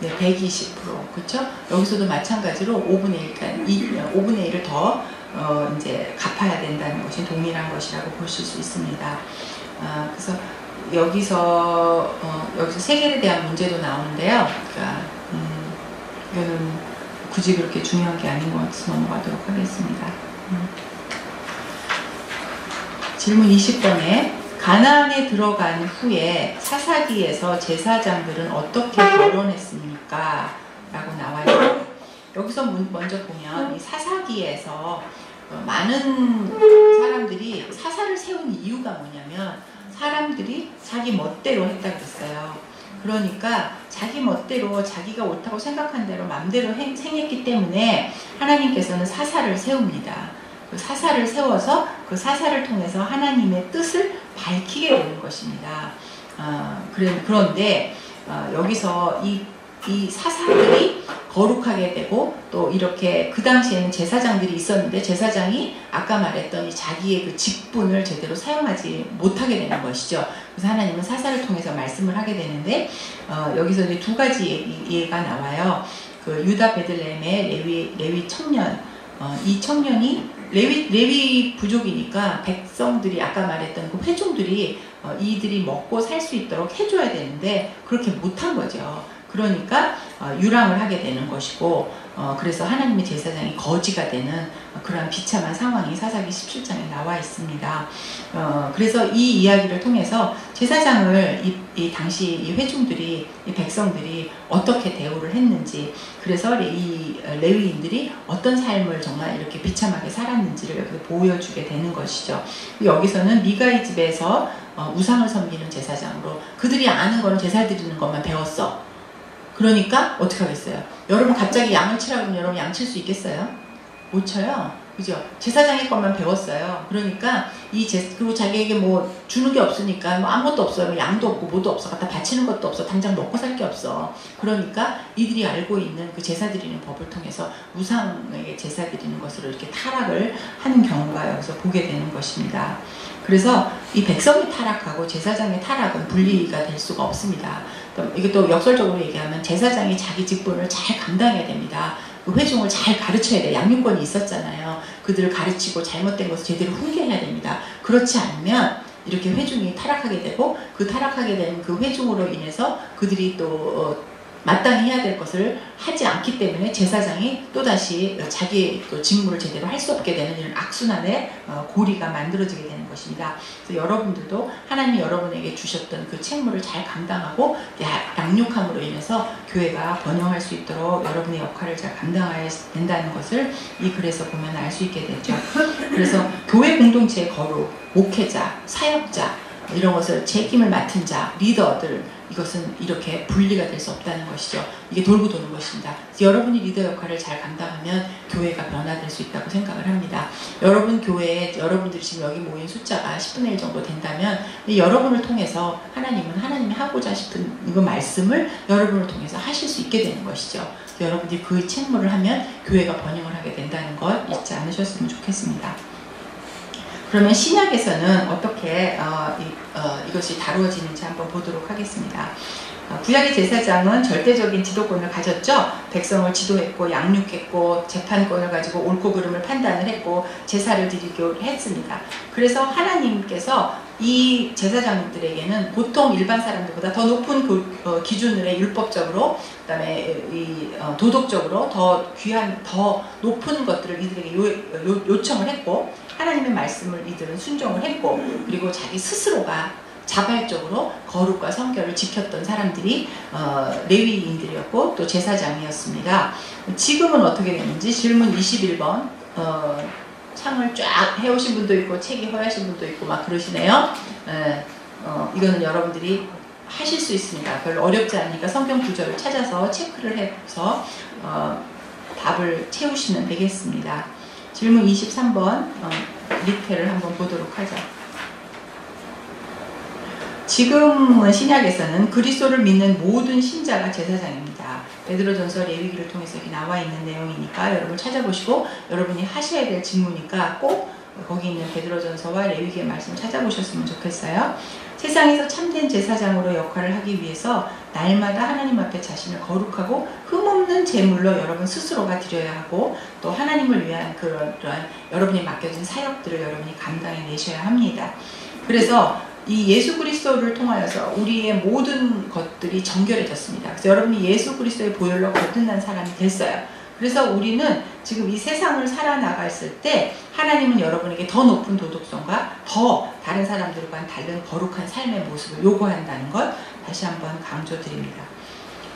A: 네, 120%. 그렇죠? 여기서도 마찬가지로 5분의 5분의 1을 더 이제 갚아야 된다는 것이 동일한 것이라고 보실 수 있습니다. 그래서 여기서 세겔에 대한 문제도 나오는데요. 그러니까 이거는 굳이 그렇게 중요한 게 아닌 것 같아서 넘어가도록 하겠습니다. 질문 20번에 가나안에 들어간 후에 사사기에서 제사장들은 어떻게 결혼했습니까? 라고 나와요. 여기서 먼저 보면 이 사사기에서 많은 사람들이 사사를 세운 이유가 뭐냐면 사람들이 자기 멋대로 했다 그랬어요. 그러니까 자기 멋대로 자기가 옳다고 생각한 대로 마음대로 행했기 때문에 하나님께서는 사사를 세웁니다. 그 사사를 세워서 그 사사를 통해서 하나님의 뜻을 밝히게 되는 것입니다. 그런데 여기서 이 사사들이 거룩하게 되고 또 이렇게 그 당시에는 제사장들이 있었는데 제사장이 아까 말했던 이 자기의 그 직분을 제대로 사용하지 못하게 되는 것이죠. 그래서 하나님은 사사를 통해서 말씀을 하게 되는데 여기서 이제 두 가지 예가 나와요. 그 유다 베들레헴의 레위 청년, 이 청년이 레위 부족이니까 백성들이 아까 말했던 그 회중들이 이들이 먹고 살 수 있도록 해줘야 되는데 그렇게 못한 거죠. 그러니까 유랑을 하게 되는 것이고 그래서 하나님의 제사장이 거지가 되는 그러한 비참한 상황이 사사기 17장에 나와 있습니다. 그래서 이 이야기를 통해서 제사장을 이 당시 이 회중들이 이 백성들이 어떻게 대우를 했는지, 그래서 이 레위인들이 어떤 삶을 정말 이렇게 비참하게 살았는지를 여기서 보여주게 되는 것이죠. 여기서는 미가의 집에서 우상을 섬기는 제사장으로 그들이 아는 거는 제사 드리는 것만 배웠어. 그러니까 어떻게 하겠어요? 여러분 갑자기 양을 치라고 하면 여러분 양 칠 수 있겠어요? 못 쳐요. 그죠? 제사장의 것만 배웠어요. 그러니까 그리고 자기에게 뭐 주는 게 없으니까 뭐 아무것도 없어요. 양도 없고 뭐도 없어. 갖다 바치는 것도 없어. 당장 먹고 살 게 없어. 그러니까 이들이 알고 있는 그 제사 드리는 법을 통해서 우상에게 제사 드리는 것으로 이렇게 타락을 하는 경우가 여기서 보게 되는 것입니다. 그래서 이 백성이 타락하고 제사장의 타락은 분리가 될 수가 없습니다. 이게 또 역설적으로 얘기하면 제사장이 자기 직분을 잘 감당해야 됩니다. 그 회중을 잘 가르쳐야 돼요. 양육권이 있었잖아요. 그들을 가르치고 잘못된 것을 제대로 훈계해야 됩니다. 그렇지 않으면 이렇게 회중이 타락하게 되고 그 타락하게 된 그 회중으로 인해서 그들이 또 마땅히 해야 될 것을 하지 않기 때문에 제사장이 또다시 자기의 또 직무를 제대로 할 수 없게 되는 이런 악순환의 고리가 만들어지게 되는 것입니다. 그래서 여러분들도 하나님이 여러분에게 주셨던 그 책무를 잘 감당하고 양육함으로 인해서 교회가 번영할 수 있도록 여러분의 역할을 잘 감당해야 된다는 것을 이 글에서 보면 알 수 있게 되죠. 그래서 교회 공동체의 거룩, 목회자, 사역자 이런 것을 책임을 맡은 자, 리더들 이것은 이렇게 분리가 될 수 없다는 것이죠. 이게 돌고 도는 것입니다. 여러분이 리더 역할을 잘 감당하면 교회가 변화될 수 있다고 생각을 합니다. 여러분 교회에 여러분들이 지금 여기 모인 숫자가 10분의 1 정도 된다면 여러분을 통해서 하나님은 하나님이 하고자 싶은 그 말씀을 여러분을 통해서 하실 수 있게 되는 것이죠. 여러분들이 그 책무를 하면 교회가 번영을 하게 된다는 것 잊지 않으셨으면 좋겠습니다. 그러면 신약에서는 어떻게 이것이 다루어지는지 한번 보도록 하겠습니다. 구약의 제사장은 절대적인 지도권을 가졌죠. 백성을 지도했고 양육했고 재판권을 가지고 옳고 그름을 판단을 했고 제사를 드리고 했습니다. 그래서 하나님께서 이 제사장들에게는 보통 일반 사람들보다 더 높은 기준으로 율법적으로 그다음에 도덕적으로 더 귀한 더 높은 것들을 이들에게 요청을 했고 하나님의 말씀을 이들은 순종을 했고 그리고 자기 스스로가 자발적으로 거룩과 성결을 지켰던 사람들이 레위인들이었고 또 제사장이었습니다. 지금은 어떻게 되는지 질문 21번 창을 쫙 해오신 분도 있고 책이 허하신 분도 있고 막 그러시네요. 이거는 여러분들이 하실 수 있습니다. 별로 어렵지 않으니까 성경 구절을 찾아서 체크를 해서 답을 채우시면 되겠습니다. 질문 23번 밑에를 한번 보도록 하죠. 지금은 신약에서는 그리스도를 믿는 모든 신자가 제사장입니다. 베드로전서 레위기를 통해서 이렇게 나와 있는 내용이니까 여러분 찾아보시고 여러분이 하셔야 될 직무니까 꼭 거기 있는 베드로전서와 레위기의 말씀을 찾아보셨으면 좋겠어요. 세상에서 참된 제사장으로 역할을 하기 위해서 날마다 하나님 앞에 자신을 거룩하고 흠없는 제물로 여러분 스스로가 드려야 하고 또 하나님을 위한 그러한 여러분이 맡겨진 사역들을 여러분이 감당해내셔야 합니다. 그래서 이 예수 그리스도를 통하여서 우리의 모든 것들이 정결해졌습니다. 그래서 여러분이 예수 그리스도의 보혈로 거듭난 사람이 됐어요. 그래서 우리는 지금 이 세상을 살아나갔을 때 하나님은 여러분에게 더 높은 도덕성과 더 다른 사람들과는 다른 거룩한 삶의 모습을 요구한다는 것 다시 한번 강조드립니다.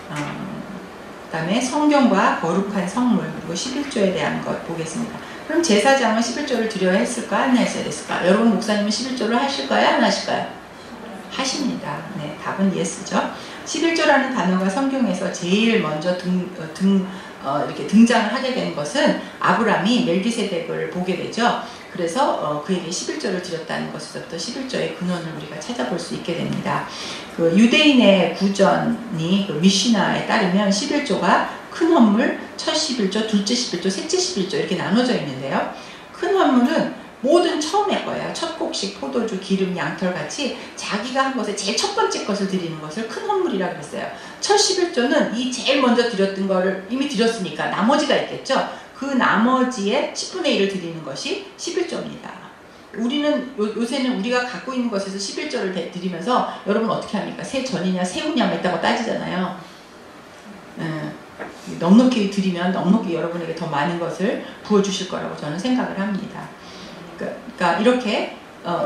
A: 그 다음에 성경과 거룩한 성물 그리고 11조에 대한 것 보겠습니다. 그럼 제사장은 11조를 드려야 했을까? 안 했어야 됐을까? 여러분 목사님은 11조를 하실까요? 안 하실까요? 하십니다. 네, 답은 예스죠. 11조라는 단어가 성경에서 제일 먼저 이렇게 등장을 하게 된 것은 아브람이 멜기세덱을 보게 되죠. 그래서 그에게 11조를 드렸다는 것에서부터 11조의 근원을 우리가 찾아볼 수 있게 됩니다. 그 유대인의 구전이 그 미시나에 따르면 11조가 큰 헌물, 첫 11조, 둘째 11조, 셋째 11조 이렇게 나눠져 있는데요. 큰 헌물은 모든 처음의 거예요. 첫 곡식, 포도주, 기름, 양털 같이 자기가 한 것에 제일 첫 번째 것을 드리는 것을 큰 헌물이라고 했어요. 첫 11조는 이 제일 먼저 드렸던 거를 이미 드렸으니까 나머지가 있겠죠. 그 나머지의 10분의 1을 드리는 것이 11조입니다. 우리는 요새는 우리가 갖고 있는 것에서 11조를 드리면서 여러분 어떻게 합니까? 새 전이냐 새우냐 했다고 따지잖아요. 넉넉히 드리면 넉넉히 여러분에게 더 많은 것을 부어주실 거라고 저는 생각을 합니다. 그러니까 이렇게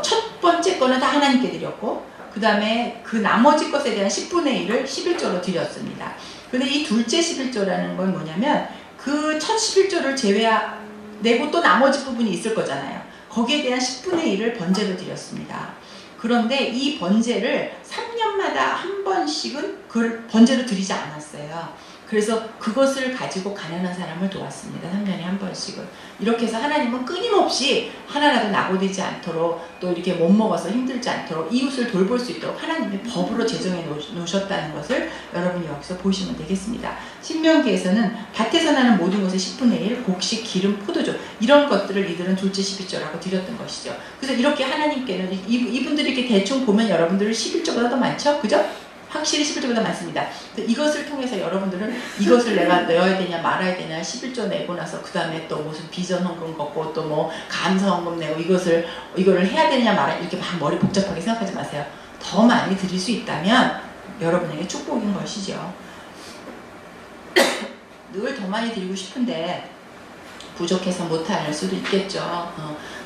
A: 첫 번째 거는 다 하나님께 드렸고 그 다음에 그 나머지 것에 대한 10분의 1을 11조로 드렸습니다. 근데 이 둘째 11조라는 건 뭐냐면 그 첫 11조를 제외내고 또 나머지 부분이 있을 거잖아요. 거기에 대한 10분의 1을 번제로 드렸습니다. 그런데 이 번제를 3년마다 한 번씩은 그걸 번제로 드리지 않았어요. 그래서 그것을 가지고 가난한 사람을 도왔습니다. 3년에 한 번씩은. 이렇게 해서 하나님은 끊임없이 하나라도 낙오되지 않도록 또 이렇게 못 먹어서 힘들지 않도록 이웃을 돌볼 수 있도록 하나님이 법으로 제정해 놓으셨다는 것을 여러분이 여기서 보시면 되겠습니다. 신명기에서는 밭에서 나는 모든 것의 10분의 1, 곡식, 기름, 포도주 이런 것들을 이들은 둘째 11조라고 드렸던 것이죠. 그래서 이렇게 하나님께는 이분들이 이렇게 대충 보면 여러분들은 11조보다 더 많죠? 그죠? 확실히 11조보다 많습니다. 이것을 통해서 여러분들은 이것을 내가 넣어야 되냐 말아야 되냐 11조 내고 나서 그 다음에 또 무슨 비전 헌금 걷고 또 뭐 감사 헌금 내고 이거를 해야 되냐 말아야 이렇게 막 머리 복잡하게 생각하지 마세요. 더 많이 드릴 수 있다면 여러분에게 축복인 것이죠. 늘 더 많이 드리고 싶은데 부족해서 못할 수도 있겠죠.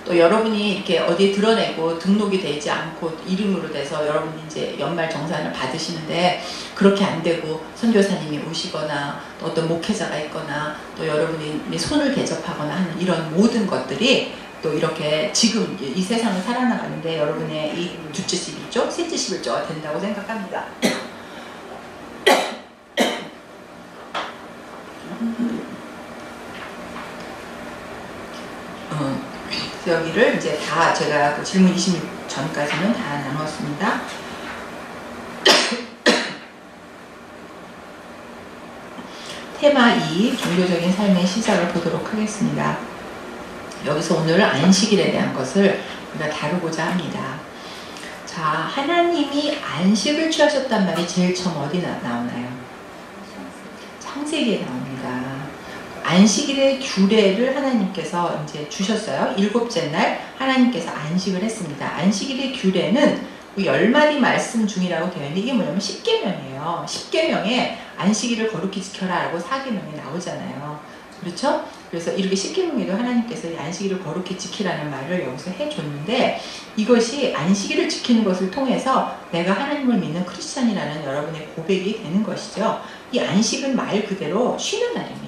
A: 또 여러분이 이렇게 어디에 드러내고 등록이 되지 않고 이름으로 돼서 여러분이 이제 연말 정산을 받으시는데 그렇게 안 되고 선교사님이 오시거나 또 어떤 목회자가 있거나 또 여러분이 손을 대접하거나 하는 이런 모든 것들이 또 이렇게 지금 이 세상을 살아나가는데 여러분의 이 둘째 11조, 셋째 11조가 된다고 생각합니다. 여기를 이제 다 제가 그 질문 20일 전까지는 다 나눴습니다. 테마 2, 종교적인 삶의 시작을 보도록 하겠습니다. 여기서 오늘 안식일에 대한 것을 우리가 다루고자 합니다. 자, 하나님이 안식을 취하셨단 말이 제일 처음 어디 나오나요? 창세기에 나옵니다. 안식일의 규례를 하나님께서 이제 주셨어요. 7째 날 하나님께서 안식을 했습니다. 안식일의 규례는 10마디 말씀 중이라고 되어 있는데 이게 뭐냐면 10계명이에요. 10계명에 안식일을 거룩히 지켜라 라고 4계명이 나오잖아요. 그렇죠? 그래서 이렇게 10계명에도 하나님께서 안식일을 거룩히 지키라는 말을 여기서 해줬는데 이것이 안식일을 지키는 것을 통해서 내가 하나님을 믿는 크리스찬이라는 여러분의 고백이 되는 것이죠. 이 안식은 말 그대로 쉬는 날입니다.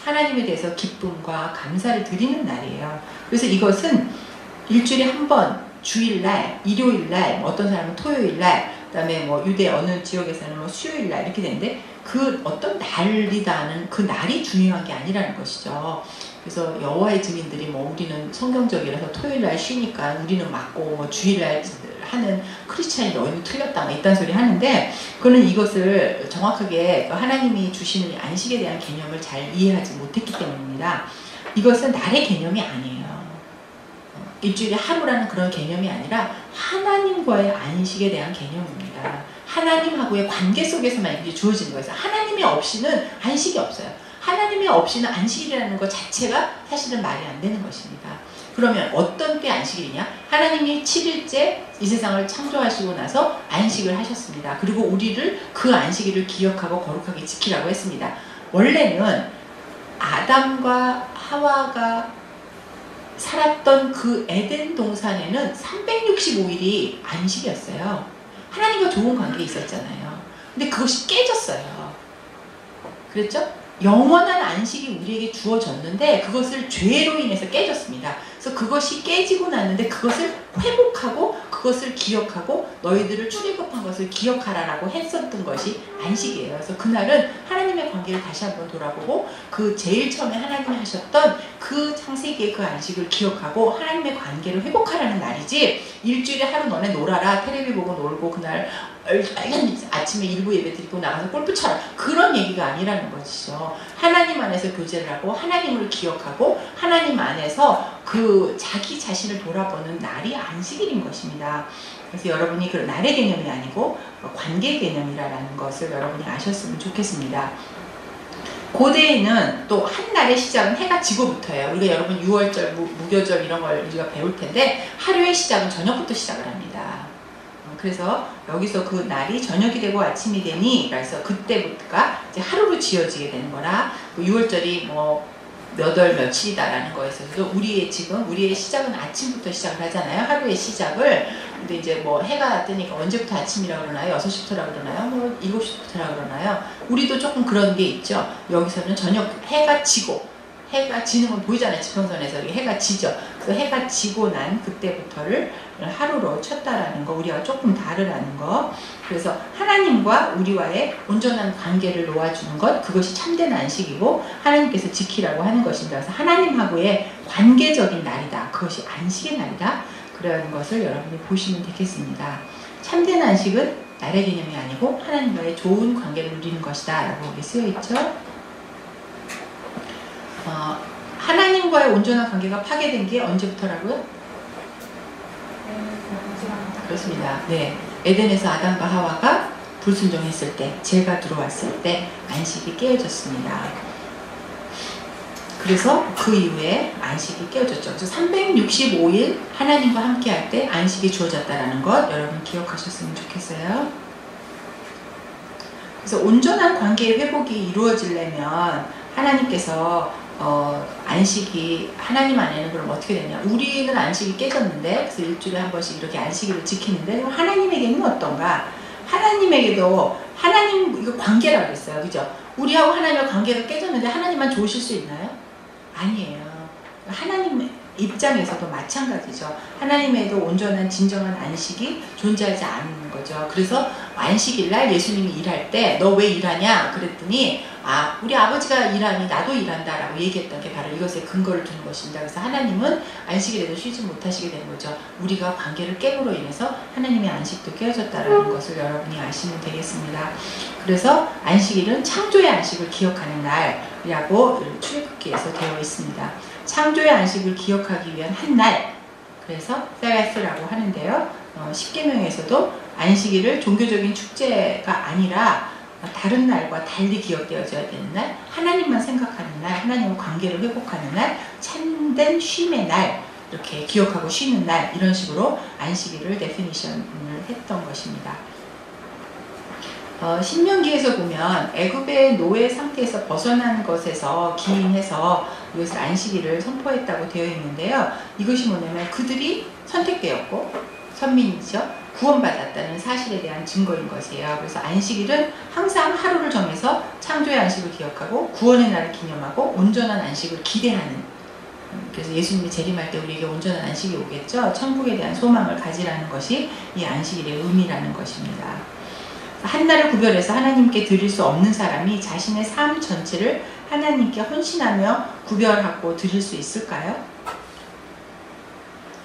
A: 하나님에 대해서 기쁨과 감사를 드리는 날이에요. 그래서 이것은 일주일에 한 번, 주일날, 일요일날, 어떤 사람은 토요일날, 그 다음에 뭐 유대 어느 지역에서는 뭐 수요일날 이렇게 되는데 그 어떤 날이다는 그 날이 중요한 게 아니라는 것이죠. 그래서 여호와의 증인들이 뭐 우리는 성경적이라서 토요일날 쉬니까 우리는 맞고 뭐 주일날 하는 크리스찬이 너희는 틀렸다 막 이딴 소리 하는데 그는 이것을 정확하게 하나님이 주시는 안식에 대한 개념을 잘 이해하지 못했기 때문입니다. 이것은 날의 개념이 아니에요. 일주일에 하루라는 그런 개념이 아니라 하나님과의 안식에 대한 개념입니다. 하나님하고의 관계 속에서만 이게 주어지는 거예요. 하나님이 없이는 안식이 없어요. 하나님이 없이는 안식이라는 것 자체가 사실은 말이 안 되는 것입니다. 그러면 어떤 때 안식일이냐? 하나님이 7일째 이 세상을 창조하시고 나서 안식을 하셨습니다. 그리고 우리를 그 안식일을 기억하고 거룩하게 지키라고 했습니다. 원래는 아담과 하와가 살았던 그 에덴 동산에는 365일이 안식이었어요. 하나님과 좋은 관계에 있었잖아요. 근데 그것이 깨졌어요. 그랬죠? 영원한 안식이 우리에게 주어졌는데 그것을 죄로 인해서 깨졌습니다. 그래서 그것이 깨지고 났는데 그것을 회복하고 그것을 기억하고 너희들을 출애굽한 것을 기억하라라고 했었던 것이 안식이에요. 그래서 그날은 하나님의 관계를 다시 한번 돌아보고 그 제일 처음에 하나님이 하셨던 그 창세기의 그 안식을 기억하고 하나님의 관계를 회복하라는 날이지 일주일에 하루 너네 놀아라 텔레비 보고 놀고 그날 아침에 일부 예배 드리고 나가서 골프 쳐라 그런 얘기가 아니라는 것이죠. 하나님 안에서 교제를 하고 하나님을 기억하고 하나님 안에서 그 자기 자신을 돌아보는 날이 안식일인 것입니다. 그래서 여러분이 그 날의 개념이 아니고 관계 개념이라는 것을 여러분이 아셨으면 좋겠습니다. 고대에는 또 한 날의 시작은 해가 지고부터예요. 우리가 여러분 6월절, 무교절 이런 걸 우리가 배울 텐데 하루의 시작은 저녁부터 시작을 합니다. 그래서 여기서 그 날이 저녁이 되고 아침이 되니 그래서 그때부터가 이제 하루로 지어지게 되는 거라 6월절이 뭐 몇 월 며칠이다라는 거에서도 우리의 시작은 아침부터 시작을 하잖아요. 하루의 시작을. 근데 이제 뭐 해가 뜨니까 언제부터 아침이라고 그러나요? 6시부터라고 그러나요? 뭐 7시부터라고 그러나요? 우리도 조금 그런 게 있죠. 여기서는 저녁 해가 지고 해가 지는 건 보이잖아요. 지평선에서 해가 지죠. 그래서 해가 지고 난 그때부터를 하루로 쳤다라는 거 우리가 조금 다르라는 거. 그래서 하나님과 우리와의 온전한 관계를 놓아주는 것 그것이 참된 안식이고 하나님께서 지키라고 하는 것입니다. 그래서 하나님하고의 관계적인 날이다. 그것이 안식의 날이다. 그런 것을 여러분이 보시면 되겠습니다. 참된 안식은 날의 개념이 아니고 하나님과의 좋은 관계를 누리는 것이다 라고 여기 쓰여있죠. 하나님과의 온전한 관계가 파괴된 게 언제부터라고요? 그렇습니다. 네, 에덴에서 아담과 하와가 불순종했을 때, 죄가 들어왔을 때 안식이 깨어졌습니다. 그래서 그 이후에 안식이 깨어졌죠. 그래서 365일 하나님과 함께 할 때 안식이 주어졌다는 것 여러분 기억하셨으면 좋겠어요. 그래서 온전한 관계의 회복이 이루어지려면 하나님께서 안식이 하나님 안에는 그럼 어떻게 되냐? 우리는 안식이 깨졌는데 그래서 일주일에 한 번씩 이렇게 안식일을 지키는데 그럼 하나님에게는 어떤가? 하나님에게도 하나님 이거 관계라고 했어요, 그죠? 우리하고 하나님의 관계가 깨졌는데 하나님만 좋으실 수 있나요? 아니에요. 하나님 입장에서도 마찬가지죠. 하나님에도 온전한 진정한 안식이 존재하지 않는 거죠. 그래서 안식일날 예수님이 일할 때 너 왜 일하냐 그랬더니 우리 아버지가 일하니 나도 일한다 라고 얘기했던 게 바로 이것에 근거를 두는 것입니다. 그래서 하나님은 안식일에도 쉬지 못하시게 되는 거죠. 우리가 관계를 깨므로 인해서 하나님의 안식도 깨어졌다라는 것을 여러분이 아시면 되겠습니다. 그래서 안식일은 창조의 안식을 기억하는 날이라고 출애굽기에서 되어 있습니다. 창조의 안식을 기억하기 위한 한 날, 그래서 세바스라고 하는데요. 십계명에서도 안식일을 종교적인 축제가 아니라 다른 날과 달리 기억되어져야 되는 날, 하나님만 생각하는 날, 하나님과 관계를 회복하는 날, 참된 쉼의 날, 이렇게 기억하고 쉬는 날, 이런 식으로 안식일을 데피니션을 했던 것입니다. 신명기에서 보면 애굽의 노예 상태에서 벗어난 것에서 기인해서 이것을 안식일을 선포했다고 되어 있는데요. 이것이 뭐냐면 그들이 선택되었고 선민이죠. 구원받았다는 사실에 대한 증거인 것이에요. 그래서 안식일은 항상 하루를 정해서 창조의 안식을 기억하고 구원의 날을 기념하고 온전한 안식을 기대하는, 그래서 예수님이 재림할 때 우리에게 온전한 안식이 오겠죠. 천국에 대한 소망을 가지라는 것이 이 안식일의 의미라는 것입니다. 한 날을 구별해서 하나님께 드릴 수 없는 사람이 자신의 삶 전체를 하나님께 헌신하며 구별하고 드릴 수 있을까요?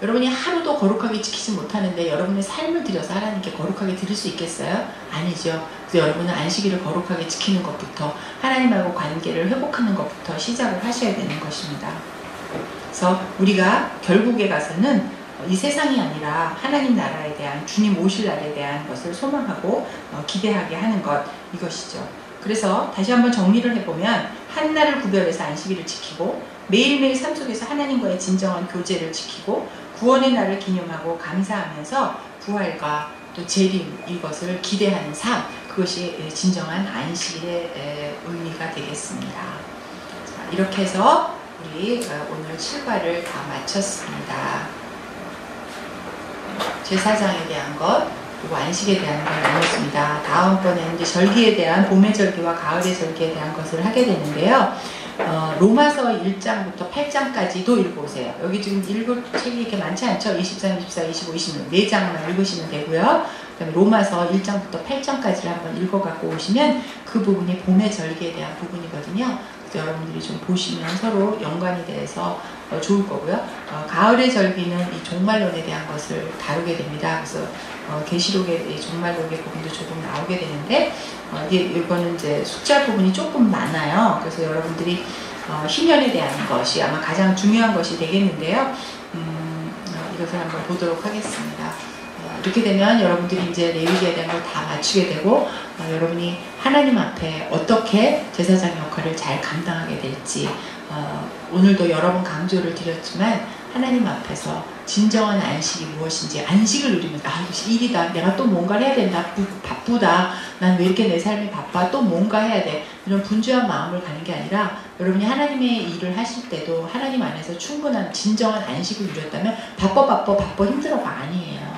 A: 여러분이 하루도 거룩하게 지키지 못하는데 여러분의 삶을 들여서 하나님께 거룩하게 드릴 수 있겠어요? 아니죠. 그래서 여러분은 안식일을 거룩하게 지키는 것부터, 하나님하고 관계를 회복하는 것부터 시작을 하셔야 되는 것입니다. 그래서 우리가 결국에 가서는 이 세상이 아니라 하나님 나라에 대한, 주님 오실 날에 대한 것을 소망하고 기대하게 하는 것, 이것이죠. 그래서 다시 한번 정리를 해보면 한 날을 구별해서 안식일을 지키고 매일매일 삶 속에서 하나님과의 진정한 교제를 지키고 구원의 날을 기념하고 감사하면서 부활과 또 재림, 이것을 기대하는 삶, 그것이 진정한 안식일의 의미가 되겠습니다. 자, 이렇게 해서 우리 오늘 7과를 다 마쳤습니다. 제사장에 대한 것, 그리고 안식에 대한 걸 나눴습니다. 다음번에는 이제 절기에 대한, 봄의 절기와 가을의 절기에 대한 것을 하게 되는데요. 로마서 1장부터 8장까지도 읽어보세요. 여기 지금 읽을 책이 이렇게 많지 않죠? 23, 24, 25, 26 4장만 읽으시면 되고요. 그 다음에 로마서 1장부터 8장까지를 한번 읽어갖고 오시면 그 부분이 봄의 절기에 대한 부분이거든요. 그래서 여러분들이 좀 보시면 서로 연관이 돼서 좋을 거고요. 가을의 절기는 이 종말론에 대한 것을 다루게 됩니다. 그래서 계시록의 종말론의 부분도 조금 나오게 되는데 이거는 이제 숫자 부분이 조금 많아요. 그래서 여러분들이 희년에 대한 것이 아마 가장 중요한 것이 되겠는데요. 이것을 한번 보도록 하겠습니다. 이렇게 되면 여러분들이 이제 레위기에 대한 걸 다 맞추게 되고 여러분이 하나님 앞에 어떻게 제사장 역할을 잘 감당하게 될지, 오늘도 여러 번 강조를 드렸지만 하나님 앞에서 진정한 안식이 무엇인지, 안식을 누리면서 이것이 일이다, 내가 또 뭔가를 해야 된다, 바쁘다, 난 왜 이렇게 내 삶이 바빠, 또 뭔가 해야 돼, 이런 분주한 마음을 가는 게 아니라 여러분이 하나님의 일을 하실 때도 하나님 안에서 충분한 진정한 안식을 누렸다면 바빠 힘들어가 아니에요.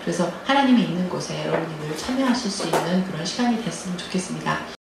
A: 그래서 하나님이 있는 곳에 여러분이 늘 참여하실 수 있는 그런 시간이 됐으면 좋겠습니다.